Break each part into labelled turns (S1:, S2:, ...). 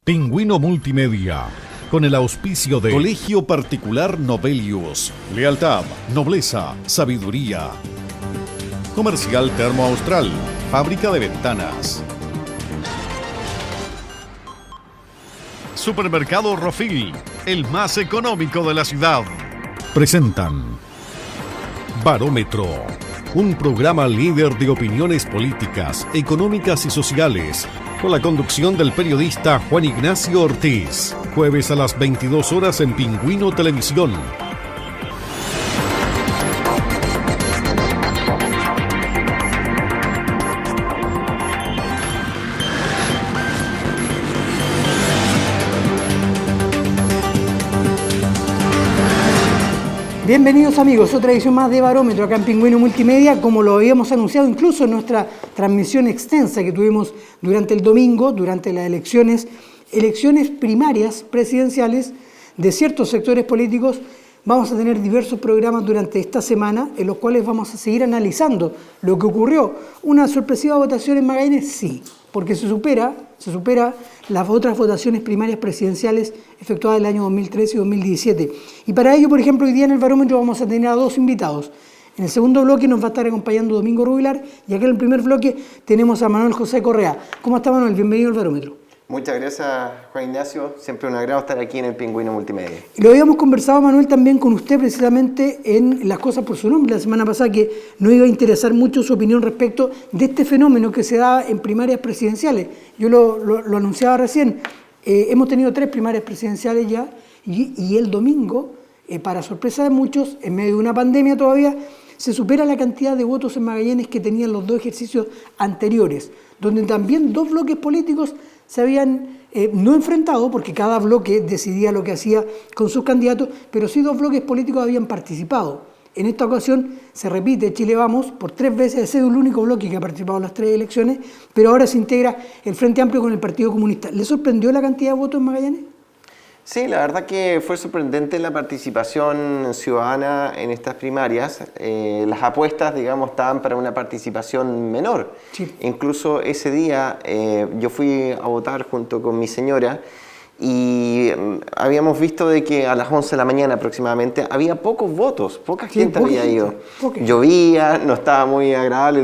S1: Pingüino Multimedia, con el auspicio de Colegio Particular Novelius, lealtad, nobleza, sabiduría. Comercial Termo Austral, fábrica de ventanas. Supermercado Rofil, el más económico de la ciudad. Presentan Barómetro, un programa líder de opiniones políticas, económicas y sociales, con la conducción del periodista Juan Ignacio Ortiz. Jueves a las 22 horas en Pingüino Televisión.
S2: Bienvenidos amigos, otra edición más de Barómetro acá en Pingüino Multimedia, como lo habíamos anunciado incluso en nuestra transmisión extensa que tuvimos durante el domingo, durante las elecciones primarias presidenciales de ciertos sectores políticos. Vamos a tener diversos programas durante esta semana en los cuales vamos a seguir analizando lo que ocurrió. ¿Una sorpresiva votación en Magallanes? Sí, porque se supera las otras votaciones primarias presidenciales efectuadas en el año 2013 y 2017. Y para ello, por ejemplo, hoy día en el Barómetro vamos a tener a dos invitados. En el segundo bloque nos va a estar acompañando Domingo Rubilar y acá en el primer bloque tenemos a Manuel José Correa. ¿Cómo está, Manuel? Bienvenido al Barómetro.
S3: Muchas gracias, Juan Ignacio. Siempre un agrado estar aquí en el Pingüino Multimedia.
S2: Lo habíamos conversado, Manuel, también con usted precisamente en Las Cosas por su Nombre la semana pasada, que nos iba a interesar mucho su opinión respecto de este fenómeno que se da en primarias presidenciales. Yo lo anunciaba recién. Hemos tenido 3 primarias presidenciales ya y el domingo, para sorpresa de muchos, en medio de una pandemia todavía, se supera la cantidad de votos en Magallanes que tenían los 2 ejercicios anteriores, donde también 2 bloques políticos se habían no enfrentado, porque cada bloque decidía lo que hacía con sus candidatos, pero sí 2 bloques políticos habían participado. En esta ocasión se repite Chile Vamos por 3 veces, ese es el único bloque que ha participado en las 3 elecciones, pero ahora se integra el Frente Amplio con el Partido Comunista. ¿Le sorprendió la cantidad de votos en Magallanes?
S3: Sí, la verdad que fue sorprendente la participación ciudadana en estas primarias. Las apuestas, digamos, estaban para una participación menor. Sí. Incluso ese día yo fui a votar junto con mi señora y habíamos visto de que a las 11 de la mañana aproximadamente había pocos votos, poca gente había ido. Llovía, no estaba muy agradable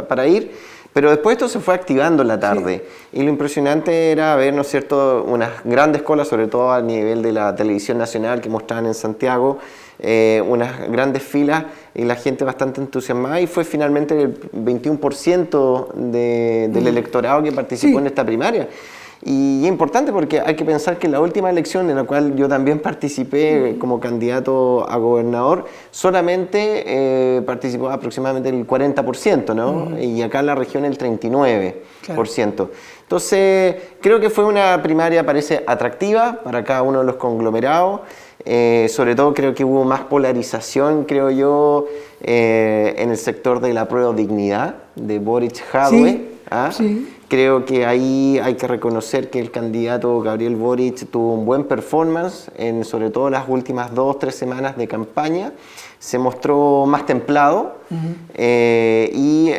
S3: para ir. Pero después esto se fue activando en la tarde, sí. Y lo impresionante era ver, ¿no es cierto?, unas grandes colas, sobre todo a nivel de la televisión nacional que mostraban en Santiago, unas grandes filas y la gente bastante entusiasmada, y fue finalmente el 21% del electorado que participó en esta primaria. Y es importante porque hay que pensar que en la última elección en la cual yo también participé como candidato a gobernador, solamente participó aproximadamente el 40%, ¿no? Y acá en la región el 39%. Claro. Entonces, creo que fue una primaria, parece, atractiva para cada uno de los conglomerados. Sobre todo creo que hubo más polarización, creo yo, en el sector de la prueba de dignidad de Boric Jadwe. Sí. ¿Ah? Sí. Creo que ahí hay que reconocer que el candidato Gabriel Boric tuvo un buen performance, sobre todo las últimas 2-3 semanas de campaña. Se mostró más templado y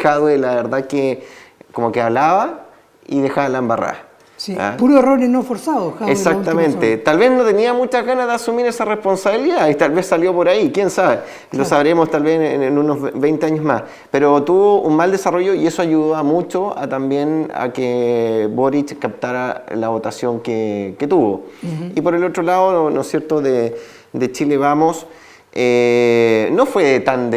S3: Jadwe, la verdad que como que hablaba y dejaba la embarrada.
S2: Sí, puro errores no forzados.
S3: Exactamente. Tal vez no tenía muchas ganas de asumir esa responsabilidad y tal vez salió por ahí, quién sabe. Lo sabremos tal vez en unos 20 años más. Pero tuvo un mal desarrollo y eso ayudó mucho también a que Boric captara la votación que tuvo. Y por el otro lado, ¿no es cierto?, de Chile Vamos, no fue tan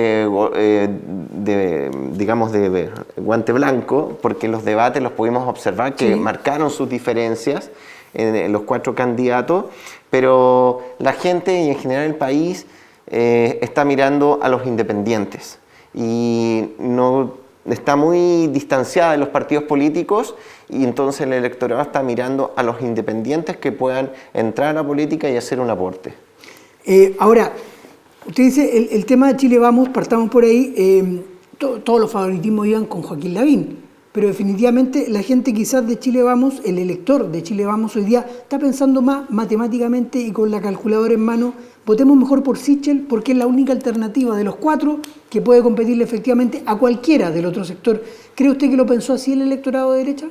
S3: digamos, de guante blanco, porque en los debates los pudimos observar que marcaron sus diferencias en los 4 candidatos, pero la gente y en general el país está mirando a los independientes y no está muy distanciada de los partidos políticos, y entonces el electorado está mirando a los independientes que puedan entrar a la política y hacer un aporte.
S2: Ahora, usted dice, el tema de Chile Vamos, partamos por ahí, todos los favoritismos iban con Joaquín Lavín, pero definitivamente la gente quizás de Chile Vamos, el elector de Chile Vamos hoy día, está pensando más matemáticamente y con la calculadora en mano, votemos mejor por Sichel porque es la única alternativa de los 4 que puede competirle efectivamente a cualquiera del otro sector. ¿Cree usted que lo pensó así el electorado de derecha?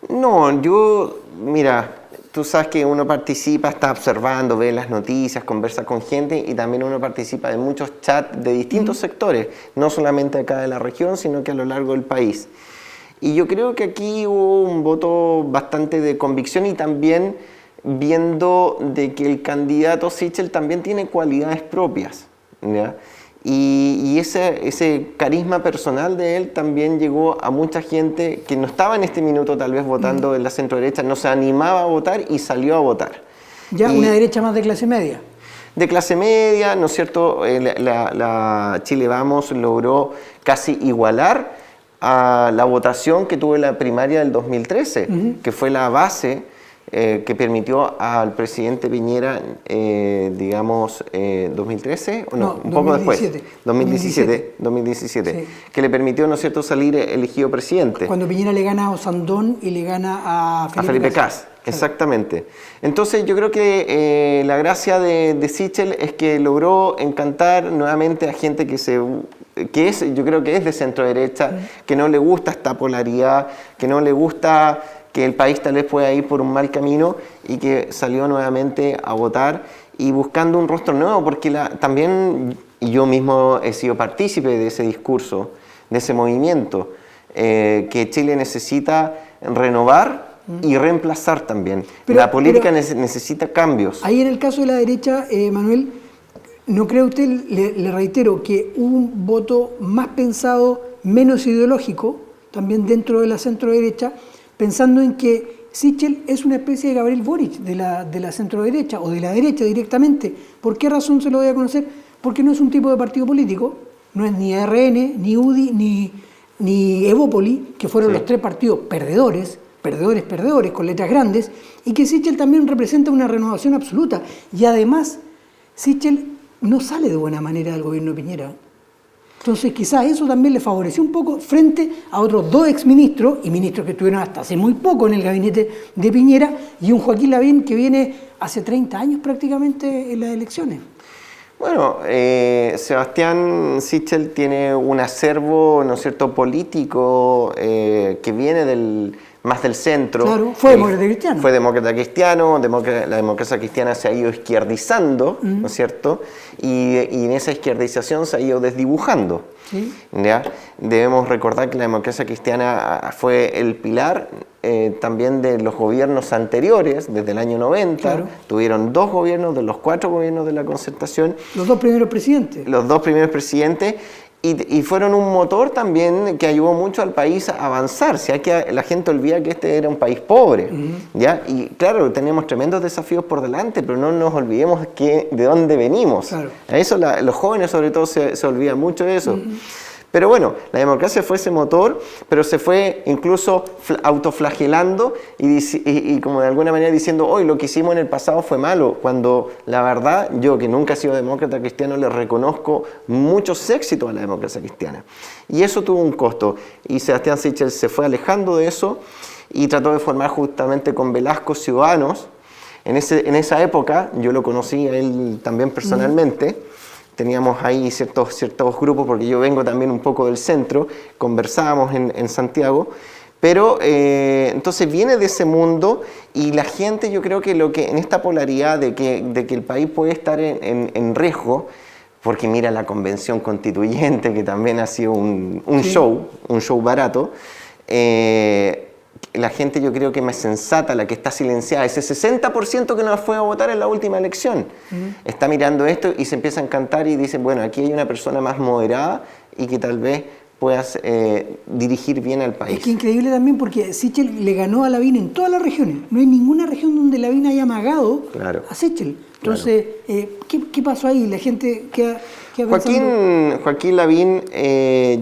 S3: No, mira, tú sabes que uno participa, está observando, ve las noticias, conversa con gente y también uno participa de muchos chats de distintos sectores, no solamente acá de la región, sino que a lo largo del país. Y yo creo que aquí hubo un voto bastante de convicción y también viendo de que el candidato Sichel también tiene cualidades propias, ¿ya? Y ese carisma personal de él también llegó a mucha gente que no estaba en este minuto tal vez votando en la centro-derecha, no se animaba a votar y salió a votar.
S2: Ya una derecha más de clase media.
S3: De clase media, ¿no es cierto? La Chile Vamos logró casi igualar a la votación que tuvo en la primaria del 2013, que fue la base que permitió al presidente Piñera, digamos, 2013, o no, un poco
S2: 2017.
S3: después, 2017, sí. Que le permitió, ¿no es cierto?, salir elegido presidente.
S2: Cuando Piñera le gana a Osandón y le gana a
S3: Felipe Cas. Exactamente. Entonces yo creo que la gracia de Sichel es que logró encantar nuevamente a gente yo creo que es de centro derecha, que no le gusta esta polaridad, que no le gusta que el país tal vez pueda ir por un mal camino y que salió nuevamente a votar y buscando un rostro nuevo, porque también yo mismo he sido partícipe de ese discurso, de ese movimiento, que Chile necesita renovar y reemplazar también. La política necesita cambios.
S2: Ahí en el caso de la derecha, Manuel, ¿no cree usted, le reitero, que hubo un voto más pensado, menos ideológico, también dentro de la centro derecha, pensando en que Sichel es una especie de Gabriel Boric de la centro derecha o de la derecha directamente? ¿Por qué razón se lo voy a conocer? Porque no es un tipo de partido político, no es ni RN, ni UDI, ni Evópoli, que fueron los tres partidos perdedores, con letras grandes, y que Sichel también representa una renovación absoluta. Y además, Sichel no sale de buena manera del gobierno de Piñera. Entonces quizás eso también le favoreció un poco frente a otros dos exministros y ministros que estuvieron hasta hace muy poco en el gabinete de Piñera, y un Joaquín Lavín que viene hace 30 años prácticamente en las elecciones.
S3: Bueno, Sebastián Sichel tiene un acervo, ¿no es cierto?, político que viene más del centro.
S2: Claro, fue demócrata cristiano.
S3: Fue demócrata cristiano, la democracia cristiana se ha ido izquierdizando, ¿no es cierto? Y en esa izquierdización se ha ido desdibujando. ¿Sí? ¿Ya? Debemos recordar que la democracia cristiana fue el pilar también de los gobiernos anteriores, desde el año 90. Claro. Tuvieron 2 gobiernos de los 4 gobiernos de la Concertación.
S2: Los 2 primeros presidentes.
S3: Los 2 primeros presidentes. Y fueron un motor también que ayudó mucho al país a avanzar. Si hay que la gente olvida que este era un país pobre, ¿ya? Y claro, tenemos tremendos desafíos por delante, pero no nos olvidemos de dónde venimos. Claro. A eso los jóvenes sobre todo se olvidan mucho de eso. Pero bueno, la democracia fue ese motor, pero se fue incluso autoflagelando y como de alguna manera diciendo, hoy lo que hicimos en el pasado fue malo, cuando la verdad, yo que nunca he sido demócrata cristiano, le reconozco muchos éxitos a la democracia cristiana. Y eso tuvo un costo, y Sebastián Sichel se fue alejando de eso y trató de formar justamente con Velasco Ciudadanos. En esa época, yo lo conocí a él también personalmente. Teníamos ahí ciertos grupos, porque yo vengo también un poco del centro, conversábamos en Santiago, pero entonces viene de ese mundo y la gente, yo creo que en esta polaridad de que el país puede estar en riesgo, porque mira la convención constituyente, que también ha sido un show barato, la gente yo creo que más sensata, la que está silenciada, ese 60% que no fue a votar en la última elección, está mirando esto y se empieza a encantar y dice, bueno, aquí hay una persona más moderada y que tal vez puedas dirigir bien al país.
S2: Es que increíble también porque Sichel le ganó a Lavín en todas las regiones. No hay ninguna región donde Lavín haya amagado a Sichel. Entonces, ¿qué pasó ahí? La gente queda
S3: Joaquín Lavín,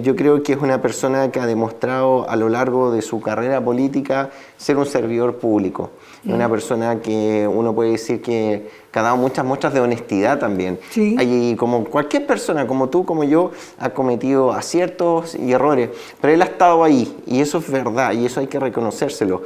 S3: yo creo que es una persona que ha demostrado a lo largo de su carrera política ser un servidor público. Una persona que uno puede decir que ha dado muchas muestras de honestidad también. Sí. Y como cualquier persona, como tú, como yo, ha cometido aciertos y errores, pero él ha estado ahí, y eso es verdad, y eso hay que reconocérselo.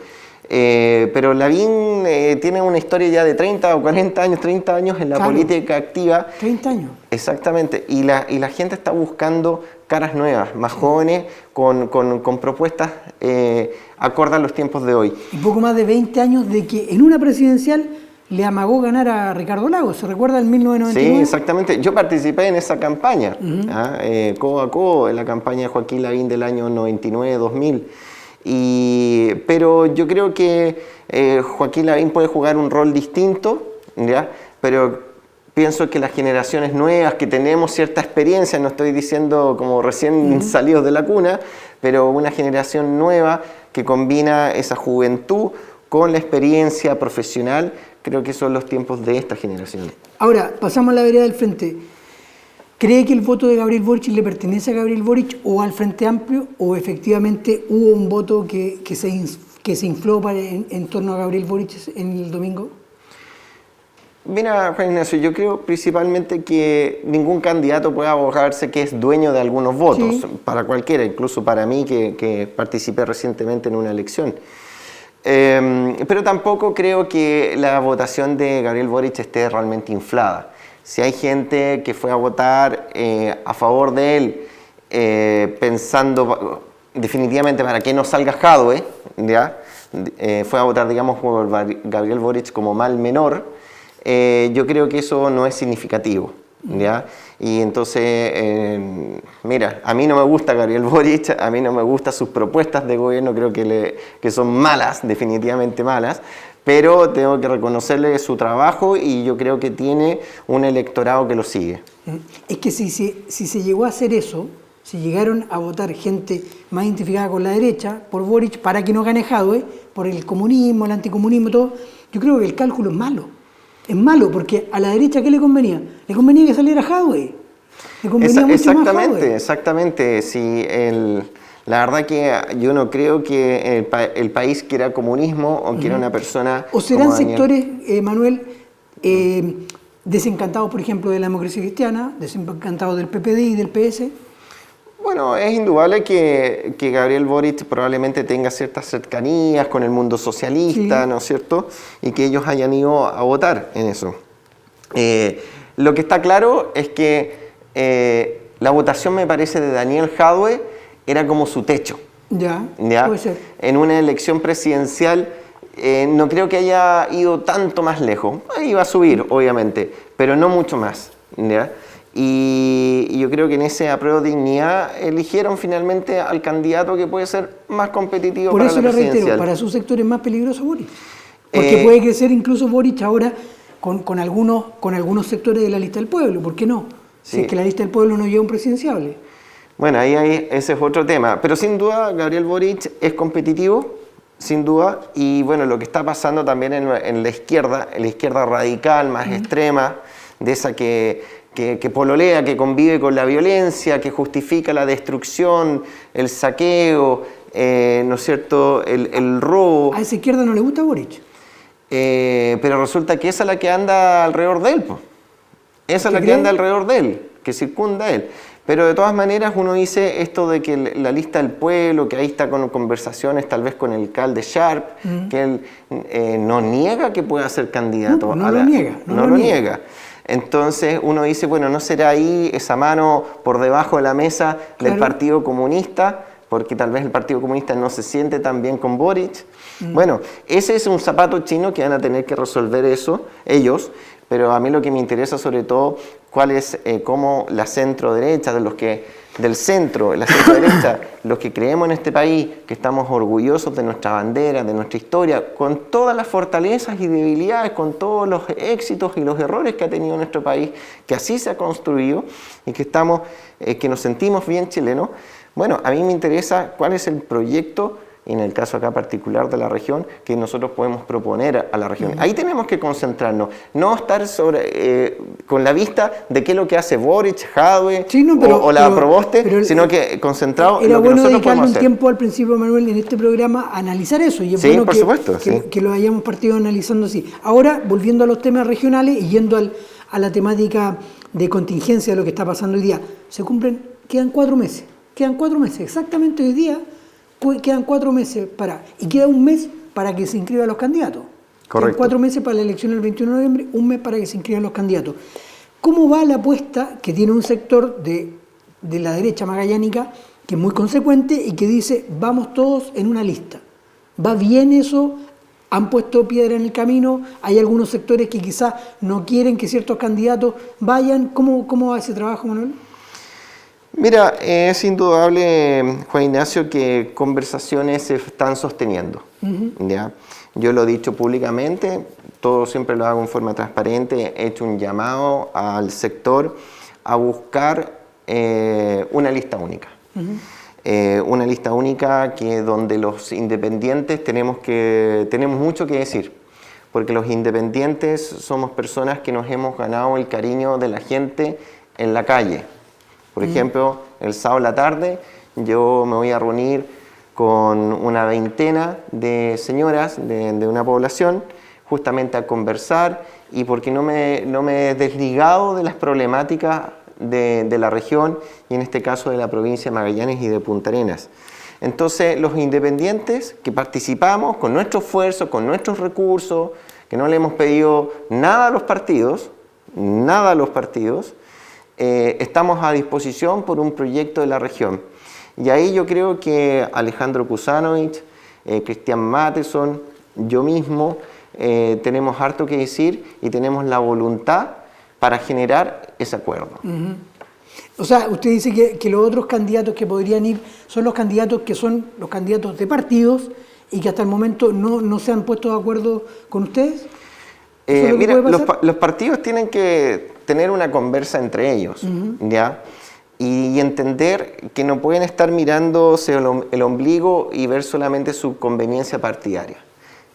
S3: Pero Lavín tiene una historia ya de 30 o 40 años, 30 años en la política activa.
S2: 30 años.
S3: Exactamente, y la gente está buscando caras nuevas, más jóvenes, con propuestas acorde a los tiempos de hoy.
S2: Y poco más de 20 años de que en una presidencial le amagó ganar a Ricardo Lagos, ¿se recuerda en 1999?
S3: Sí, exactamente. Yo participé en esa campaña, codo a codo, en la campaña de Joaquín Lavín del año 99-2000. Pero yo creo que Joaquín Lavín puede jugar un rol distinto, ¿ya? Pero pienso que las generaciones nuevas que tenemos cierta experiencia, no estoy diciendo como recién salidos de la cuna, pero una generación nueva que combina esa juventud con la experiencia profesional, creo que son los tiempos de esta generación.
S2: Ahora, pasamos a la vereda del frente. ¿Cree que el voto de Gabriel Boric le pertenece a Gabriel Boric o al Frente Amplio, o efectivamente hubo un voto que se infló en torno a Gabriel Boric en el domingo?
S3: Mira, Juan Ignacio, yo creo principalmente que ningún candidato puede abogarse que es dueño de algunos votos, para cualquiera, incluso para mí que participé recientemente en una elección. Pero tampoco creo que la votación de Gabriel Boric esté realmente inflada. Si hay gente que fue a votar a favor de él, pensando definitivamente para que no salga Jadwe, ¿ya? Fue a votar, digamos, por Gabriel Boric como mal menor, yo creo que eso no es significativo, ¿ya? Y entonces, mira, a mí no me gusta Gabriel Boric, a mí no me gustan sus propuestas de gobierno, creo que son malas, definitivamente malas, pero tengo que reconocerle su trabajo y yo creo que tiene un electorado que lo sigue.
S2: Es que si se llegó a hacer eso, si llegaron a votar gente más identificada con la derecha por Boric para que no gane Jadwe, por el comunismo, el anticomunismo, todo, yo creo que el cálculo es malo. Es malo porque a la derecha, ¿qué le convenía? Le convenía que saliera Jadwe. Le convenía mucho más Jadwe.
S3: Exactamente. Sí, la verdad que yo no creo que el país quiera comunismo o quiera una persona...
S2: ¿O serán sectores, Manuel, desencantados, por ejemplo, de la democracia cristiana, desencantados del PPD y del PS?
S3: Bueno, es indudable que Gabriel Boric probablemente tenga ciertas cercanías con el mundo socialista, ¿no es cierto? Y que ellos hayan ido a votar en eso. Lo que está claro es que la votación, me parece, de Daniel Jadwe era como su techo.
S2: ¿Ya? Puede ser.
S3: En una elección presidencial no creo que haya ido tanto más lejos. Iba a subir, obviamente, pero no mucho más, ¿ya? Y yo creo que en ese apruebo de dignidad eligieron finalmente al candidato que puede ser más competitivo para la presidencial.
S2: Por eso le reitero, para su sector es más peligroso Boric. Porque puede crecer incluso Boric ahora con algunos sectores de la lista del pueblo. ¿Por qué no? Si es que la lista del pueblo no lleva un presidenciable.
S3: Bueno, ese es otro tema. Pero sin duda Gabriel Boric es competitivo, sin duda. Y bueno, lo que está pasando también en la izquierda radical, más extrema, de esa que pololea, que convive con la violencia, que justifica la destrucción, el saqueo, ¿no es cierto?, el robo.
S2: A esa izquierda no le gusta Boric.
S3: Pero resulta que esa es la que anda alrededor de él, po. Esa es la que anda alrededor de él, que circunda a él. Pero de todas maneras uno dice esto de que la lista del pueblo, que ahí está con conversaciones tal vez con el alcalde Sharp, que él no niega que pueda ser candidato.
S2: No lo niega.
S3: Entonces uno dice, bueno, ¿no será ahí esa mano por debajo de la mesa del Partido Comunista? Porque tal vez el Partido Comunista no se siente tan bien con Boric. Bueno, ese es un zapato chino que van a tener que resolver eso ellos, pero a mí lo que me interesa sobre todo, cuál es cómo la centro-derecha, del centro, la centro-derecha, los que creemos en este país, que estamos orgullosos de nuestra bandera, de nuestra historia, con todas las fortalezas y debilidades, con todos los éxitos y los errores que ha tenido nuestro país, que así se ha construido y que nos sentimos bien chilenos. Bueno, a mí me interesa cuál es el proyecto, en el caso acá particular de la región, que nosotros podemos proponer a la región. Ahí tenemos que concentrarnos, no estar con la vista de qué es lo que hace Boric, Jadwe o la Proboste, sino que concentrado en lo que nosotros podemos hacer. Era bueno dedicarle un tiempo
S2: al principio, Manuel, en este programa a analizar eso. Y es
S3: sí,
S2: bueno
S3: por supuesto.
S2: Que lo hayamos partido analizando así. Ahora, volviendo a los temas regionales y yendo a la temática de contingencia de lo que está pasando hoy día, quedan 4 meses. Quedan 4 meses, exactamente hoy día quedan 4 meses y queda un mes para que se inscriban los candidatos.
S3: Correcto.
S2: 4 meses para la elección del 21 de noviembre, 1 mes para que se inscriban los candidatos. ¿Cómo va la apuesta que tiene un sector de la derecha magallánica que es muy consecuente y que dice vamos todos en una lista? ¿Va bien eso? ¿Han puesto piedra en el camino? ¿Hay algunos sectores que quizás no quieren que ciertos candidatos vayan? ¿Cómo va ese trabajo, Manuel?
S3: Mira, es indudable, Juan Ignacio, que conversaciones se están sosteniendo. ¿Ya? Yo lo he dicho públicamente, todo siempre lo hago en forma transparente, he hecho un llamado al sector a buscar una lista única. Una lista única donde los independientes tenemos mucho que decir, porque los independientes somos personas que nos hemos ganado el cariño de la gente en la calle. Por ejemplo, el sábado en la tarde yo me voy a reunir con una veintena de señoras de una población justamente a conversar y porque no me he desligado de las problemáticas de la región y en este caso de la provincia de Magallanes y de Punta Arenas. Entonces los independientes que participamos con nuestro esfuerzo, con nuestros recursos, que no le hemos pedido nada a los partidos, estamos a disposición por un proyecto de la región. Y ahí yo creo que Alejandro Kusanovich, Cristian Matheson, yo mismo, tenemos harto que decir y tenemos la voluntad para generar ese acuerdo.
S2: O sea, usted dice que los otros candidatos que podrían ir son los candidatos que son los candidatos de partidos y que hasta el momento no se han puesto de acuerdo con ustedes.
S3: Mira, los partidos tienen que tener una conversa entre ellos, ¿ya? Y entender que no pueden estar mirándose el ombligo y ver solamente su conveniencia partidaria.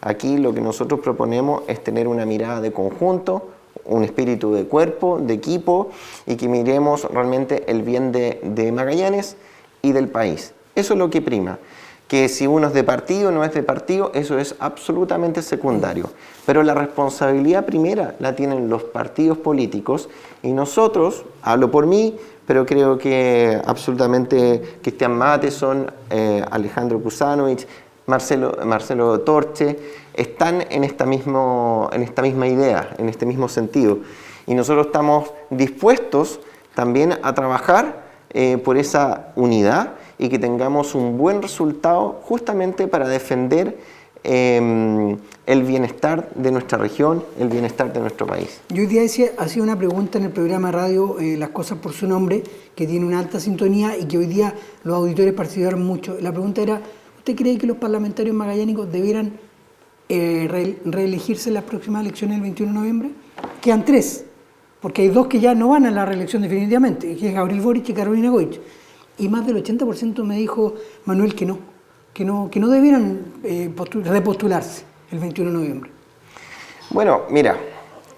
S3: Aquí lo que nosotros proponemos es tener una mirada de conjunto, un espíritu de cuerpo, de equipo, y que miremos realmente el bien de Magallanes y del país. Eso es lo que prima. Que si uno es de partido o no es de partido, eso es absolutamente secundario. Pero la responsabilidad primera la tienen los partidos políticos y nosotros, hablo por mí, pero creo que absolutamente Cristian Matheson, Alejandro Kusanovich, Marcelo Torche, están en esta misma idea, en este mismo sentido. Y nosotros estamos dispuestos también a trabajar por esa unidad y que tengamos un buen resultado justamente para defender el bienestar de nuestra región, el bienestar de nuestro país.
S2: Yo hoy día hacía una pregunta en el programa radio Las Cosas por Su Nombre, que tiene una alta sintonía y que hoy día los auditores participaron mucho. La pregunta era, ¿usted cree que los parlamentarios magallánicos debieran reelegirse en las próximas elecciones del 21 de noviembre? Quedan 3, porque hay 2 que ya no van a la reelección definitivamente, que es Gabriel Boric y Carolina Goich. Y más del 80% me dijo Manuel que no debieran repostularse el 21 de noviembre.
S3: Bueno, mira,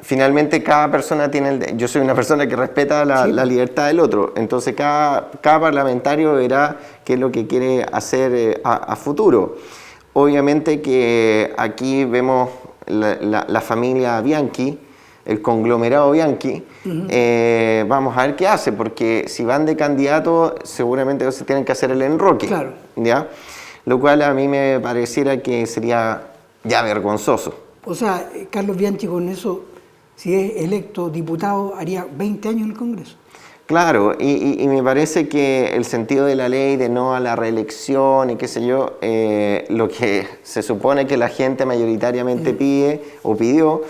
S3: finalmente cada persona tiene yo soy una persona que respeta la libertad del otro, entonces cada parlamentario verá qué es lo que quiere hacer a futuro. Obviamente que aquí vemos la familia Bianchi, el conglomerado Bianchi, vamos a ver qué hace, porque si van de candidato seguramente se tienen que hacer el enroque,
S2: claro.
S3: ¿Ya? Lo cual a mí me pareciera que sería ya vergonzoso.
S2: O sea, Carlos Bianchi con eso, si es electo diputado, haría 20 años en el Congreso.
S3: Claro, y me parece que el sentido de la ley de no a la reelección y qué sé yo, lo que se supone que la gente mayoritariamente pide o pidió,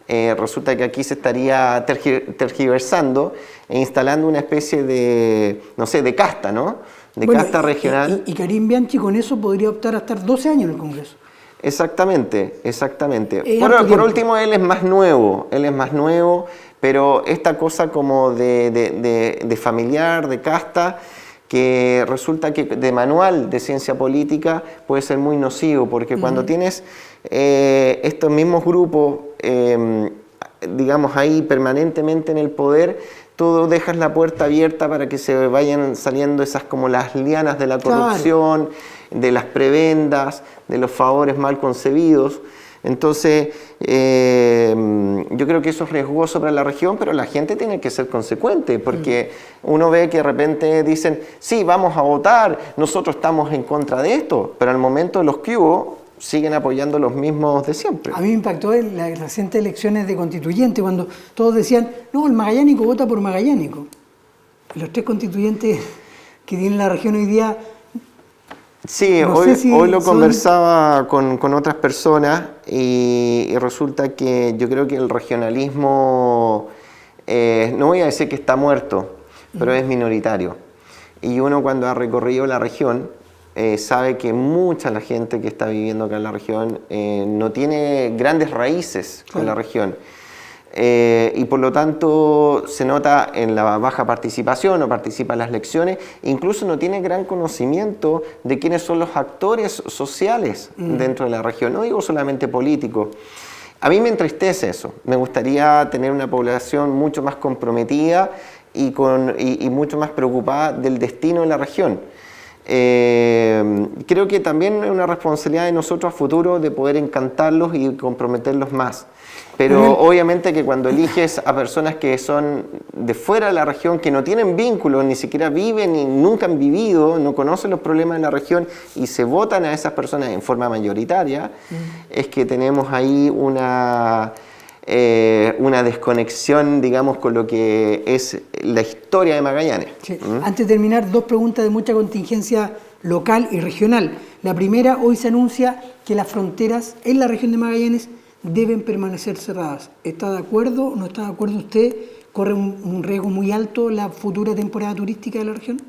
S3: resulta que aquí se estaría tergiversando e instalando una especie de, no sé, de casta, ¿no? De casta regional.
S2: Y Karim Bianchi con eso podría optar a estar 12 años en el Congreso.
S3: Exactamente. Por último, él es más nuevo, pero esta cosa como de familiar, de casta, que resulta que de manual de ciencia política puede ser muy nocivo, porque cuando tienes estos mismos grupos, digamos ahí permanentemente en el poder, tú dejas la puerta abierta para que se vayan saliendo esas como las lianas de la corrupción, claro, de las prebendas, de los favores mal concebidos. Entonces, yo creo que eso es riesgoso para la región, pero la gente tiene que ser consecuente, porque uno ve que de repente dicen, sí, vamos a votar, nosotros estamos en contra de esto, pero al momento de los que hubo, siguen apoyando los mismos de siempre.
S2: A mí me impactó en las recientes elecciones de constituyentes, cuando todos decían, no, el magallánico vota por magallánico. Y los 3 constituyentes que tienen la región hoy día...
S3: Sí,
S2: no
S3: hoy lo conversaba con otras personas y resulta que yo creo que el regionalismo, no voy a decir que está muerto, pero es minoritario. Y uno cuando ha recorrido la región sabe que mucha la gente que está viviendo acá en la región no tiene grandes raíces con la región. Y por lo tanto se nota en la baja participación, no participa en las elecciones, incluso no tiene gran conocimiento de quiénes son los actores sociales dentro de la región, no digo solamente políticos. A mí me entristece eso, me gustaría tener una población mucho más comprometida y mucho más preocupada del destino de la región. Creo que también es una responsabilidad de nosotros a futuro de poder encantarlos y comprometerlos más. Pero obviamente que cuando eliges a personas que son de fuera de la región, que no tienen vínculos, ni siquiera viven ni nunca han vivido, no conocen los problemas de la región y se votan a esas personas en forma mayoritaria, es que tenemos ahí una desconexión, digamos, con lo que es la historia de Magallanes.
S2: Sí. Antes de terminar, 2 preguntas de mucha contingencia local y regional. La primera, hoy se anuncia que las fronteras en la región de Magallanes deben permanecer cerradas. ¿Está de acuerdo o no está de acuerdo usted? ¿Corre un riesgo muy alto la futura temporada turística de la región?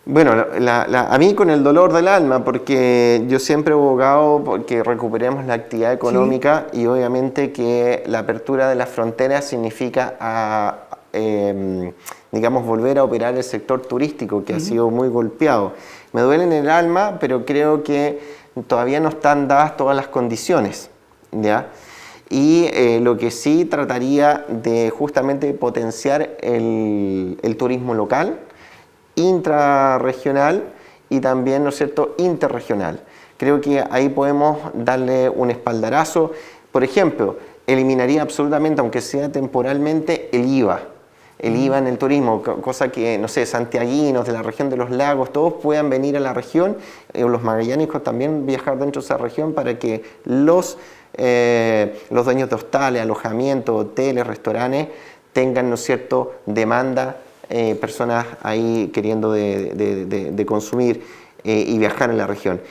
S3: Bueno, a mí con el dolor del alma, porque yo siempre he abogado porque recuperemos la actividad económica y obviamente que la apertura de las fronteras significa, digamos, volver a operar el sector turístico que ha sido muy golpeado. Me duele en el alma, pero creo que todavía no están dadas todas las condiciones, ¿ya? Y lo que sí trataría de justamente potenciar el turismo local, intrarregional y también, ¿no es cierto?, interregional. Creo que ahí podemos darle un espaldarazo. Por ejemplo, eliminaría absolutamente, aunque sea temporalmente, el IVA. El IVA en el turismo, cosa que, no sé, santiaguinos de la región de los lagos, todos puedan venir a la región, los magallánicos también viajar dentro de esa región para que los dueños de hostales, alojamientos, hoteles, restaurantes tengan, ¿no es cierto?, demanda, personas ahí queriendo de consumir y viajar en la región.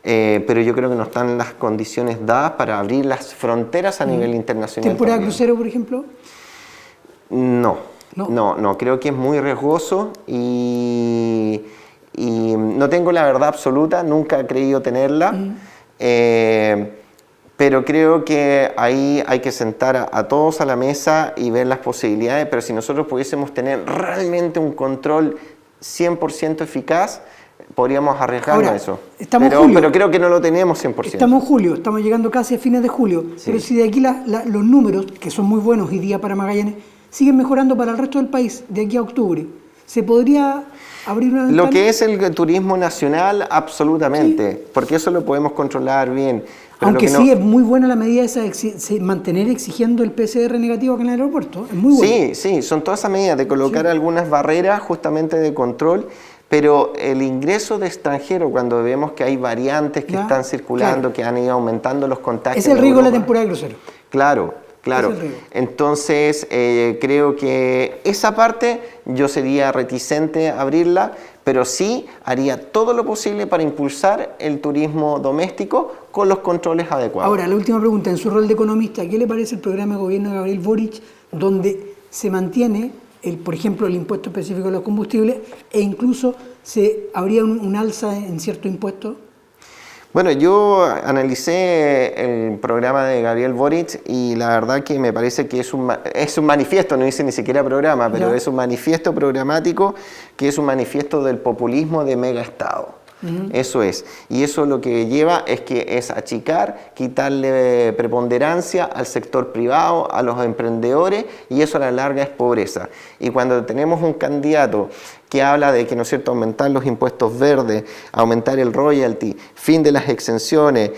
S3: Pero yo creo que no están las condiciones dadas para abrir las fronteras a nivel internacional.
S2: ¿Temporada crucero, por ejemplo?
S3: No, creo que es muy riesgoso y no tengo la verdad absoluta, nunca he creído tenerla. Pero creo que ahí hay que sentar a todos a la mesa y ver las posibilidades, pero si nosotros pudiésemos tener realmente un control 100% eficaz, podríamos arriesgarnos a eso. Pero creo que no lo tenemos 100%.
S2: Estamos en julio, estamos llegando casi a fines de julio, sí. Pero si de aquí los números, que son muy buenos hoy día para Magallanes, siguen mejorando para el resto del país de aquí a octubre, ¿se podría abrir una ventana?
S3: Lo que es el turismo nacional, absolutamente, sí. Porque eso lo podemos controlar bien.
S2: Aunque sí es muy buena la medida esa de mantener exigiendo el PCR negativo acá en el aeropuerto, es muy bueno.
S3: Sí, son todas esas medidas de colocar algunas barreras justamente de control, pero el ingreso de extranjeros, cuando vemos que hay variantes que están circulando, que han ido aumentando los contagios.
S2: Es el riesgo de la temporada de crucero.
S3: Claro. Entonces creo que esa parte yo sería reticente a abrirla, pero sí haría todo lo posible para impulsar el turismo doméstico con los controles adecuados.
S2: Ahora, la última pregunta, en su rol de economista, ¿qué le parece el programa de gobierno de Gabriel Boric, donde se mantiene, por ejemplo, el impuesto específico de los combustibles e incluso habría un alza en ciertos impuestos?
S3: Bueno, yo analicé el programa de Gabriel Boric y la verdad que me parece que es un manifiesto, no dice ni siquiera programa, pero es un manifiesto programático que es un manifiesto del populismo de megaestado. Eso es. Y eso lo que lleva es achicar, quitarle preponderancia al sector privado, a los emprendedores, y eso a la larga es pobreza. Y cuando tenemos un candidato que habla de que, ¿no es cierto?, aumentar los impuestos verdes, aumentar el royalty, fin de las exenciones,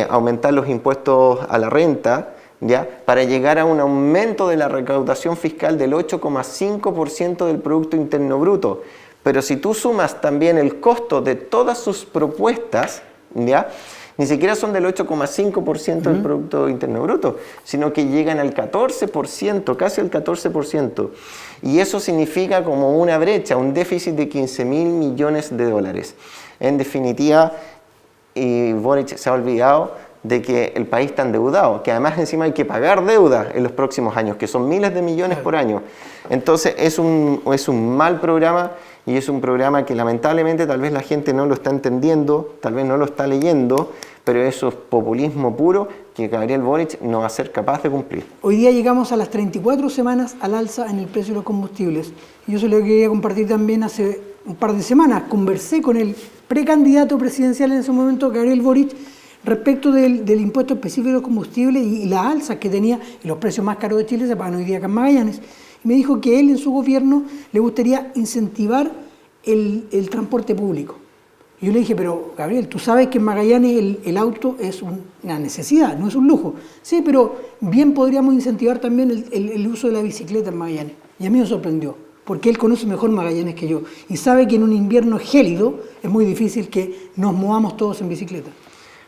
S3: aumentar los impuestos a la renta, ¿ya?, para llegar a un aumento de la recaudación fiscal del 8,5% del Producto Interno Bruto. Pero si tú sumas también el costo de todas sus propuestas, ¿ya?, ni siquiera son del 8,5% del Producto Interno Bruto, sino que llegan al 14%, casi al 14%. Y eso significa como una brecha, un déficit de 15.000 millones de dólares. En definitiva, Boric se ha olvidado de que el país está endeudado, que además encima hay que pagar deuda en los próximos años, que son miles de millones por año. Entonces es un mal programa y es un programa que lamentablemente tal vez la gente no lo está entendiendo, tal vez no lo está leyendo, pero eso es populismo puro que Gabriel Boric no va a ser capaz de cumplir.
S2: Hoy día llegamos a las 34 semanas al alza en el precio de los combustibles. Y yo se lo quería compartir también hace un par de semanas. Conversé con el precandidato presidencial en ese momento, Gabriel Boric, respecto del impuesto específico de los combustibles y las alzas que tenía, y los precios más caros de Chile se pagan hoy día acá en Magallanes. Y me dijo que él en su gobierno le gustaría incentivar el transporte público. Y yo le dije, pero Gabriel, tú sabes que en Magallanes el auto es una necesidad, no es un lujo. Sí, pero bien podríamos incentivar también el uso de la bicicleta en Magallanes. Y a mí me sorprendió, porque él conoce mejor Magallanes que yo y sabe que en un invierno gélido es muy difícil que nos movamos todos en bicicleta.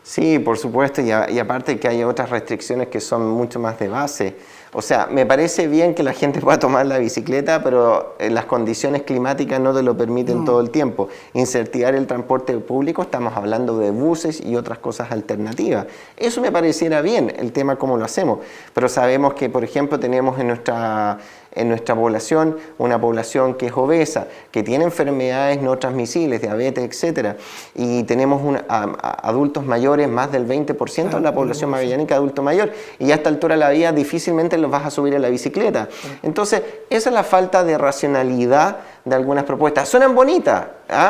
S3: Sí, por supuesto, y aparte que hay otras restricciones que son mucho más de base. O sea, me parece bien que la gente pueda tomar la bicicleta, pero las condiciones climáticas no te lo permiten todo el tiempo. Incentivar el transporte público, estamos hablando de buses y otras cosas alternativas. Eso me pareciera bien, el tema cómo lo hacemos. Pero sabemos que, por ejemplo, tenemos en nuestra población una población que es obesa, que tiene enfermedades no transmisibles, diabetes, etcétera, y tenemos adultos mayores, más del 20% de la población magallánica adulto mayor, y a esta altura de la vida difícilmente los vas a subir a la bicicleta. Entonces, esa es la falta de racionalidad de algunas propuestas. Suenan bonitas,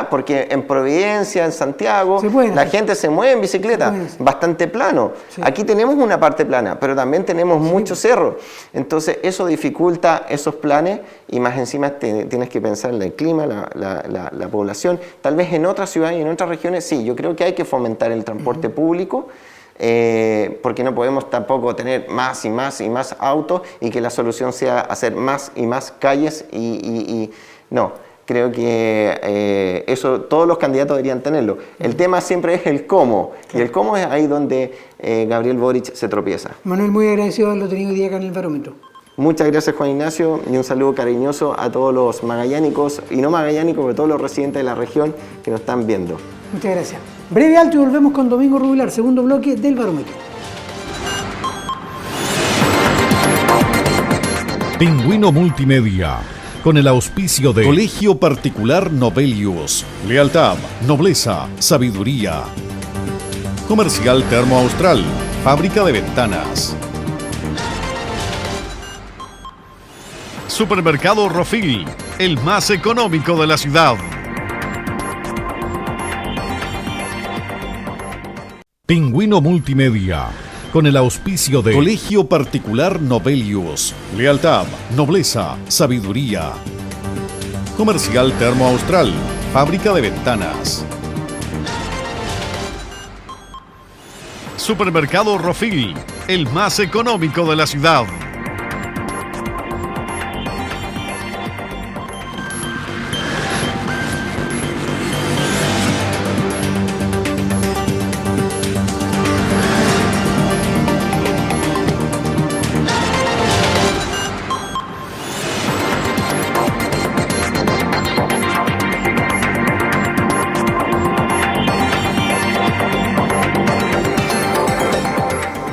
S3: porque en Providencia, en Santiago, la gente se mueve en bicicleta, bastante plano. Sí. Aquí tenemos una parte plana, pero también tenemos muchos cerros. Entonces, eso dificulta esos planes y más encima tienes que pensar en el clima, la población. Tal vez en otras ciudades y en otras regiones, sí, yo creo que hay que fomentar el transporte público, porque no podemos tampoco tener más y más y más autos y que la solución sea hacer más y más calles no, creo que eso todos los candidatos deberían tenerlo. El tema siempre es el cómo, y el cómo es ahí donde Gabriel Boric se tropieza.
S2: Manuel, muy agradecido de haberlo tenido hoy día acá en el Barómetro.
S3: Muchas gracias, Juan Ignacio, y un saludo cariñoso a todos los magallánicos, y no magallánicos, pero todos los residentes de la región que nos están viendo.
S2: Muchas gracias. Breve alto y volvemos con Domingo Rubilar, segundo bloque del Barómetro.
S1: Pingüino Multimedia, con el auspicio de Colegio Particular Novelius, lealtad, nobleza, sabiduría. Comercial Termo Austral, fábrica de ventanas. Supermercado Rofil, el más económico de la ciudad. Pingüino Multimedia, con el auspicio de Colegio Particular Novelius, lealtad, nobleza, sabiduría. Comercial Termo Austral, fábrica de ventanas. Supermercado Rofil, el más económico de la ciudad.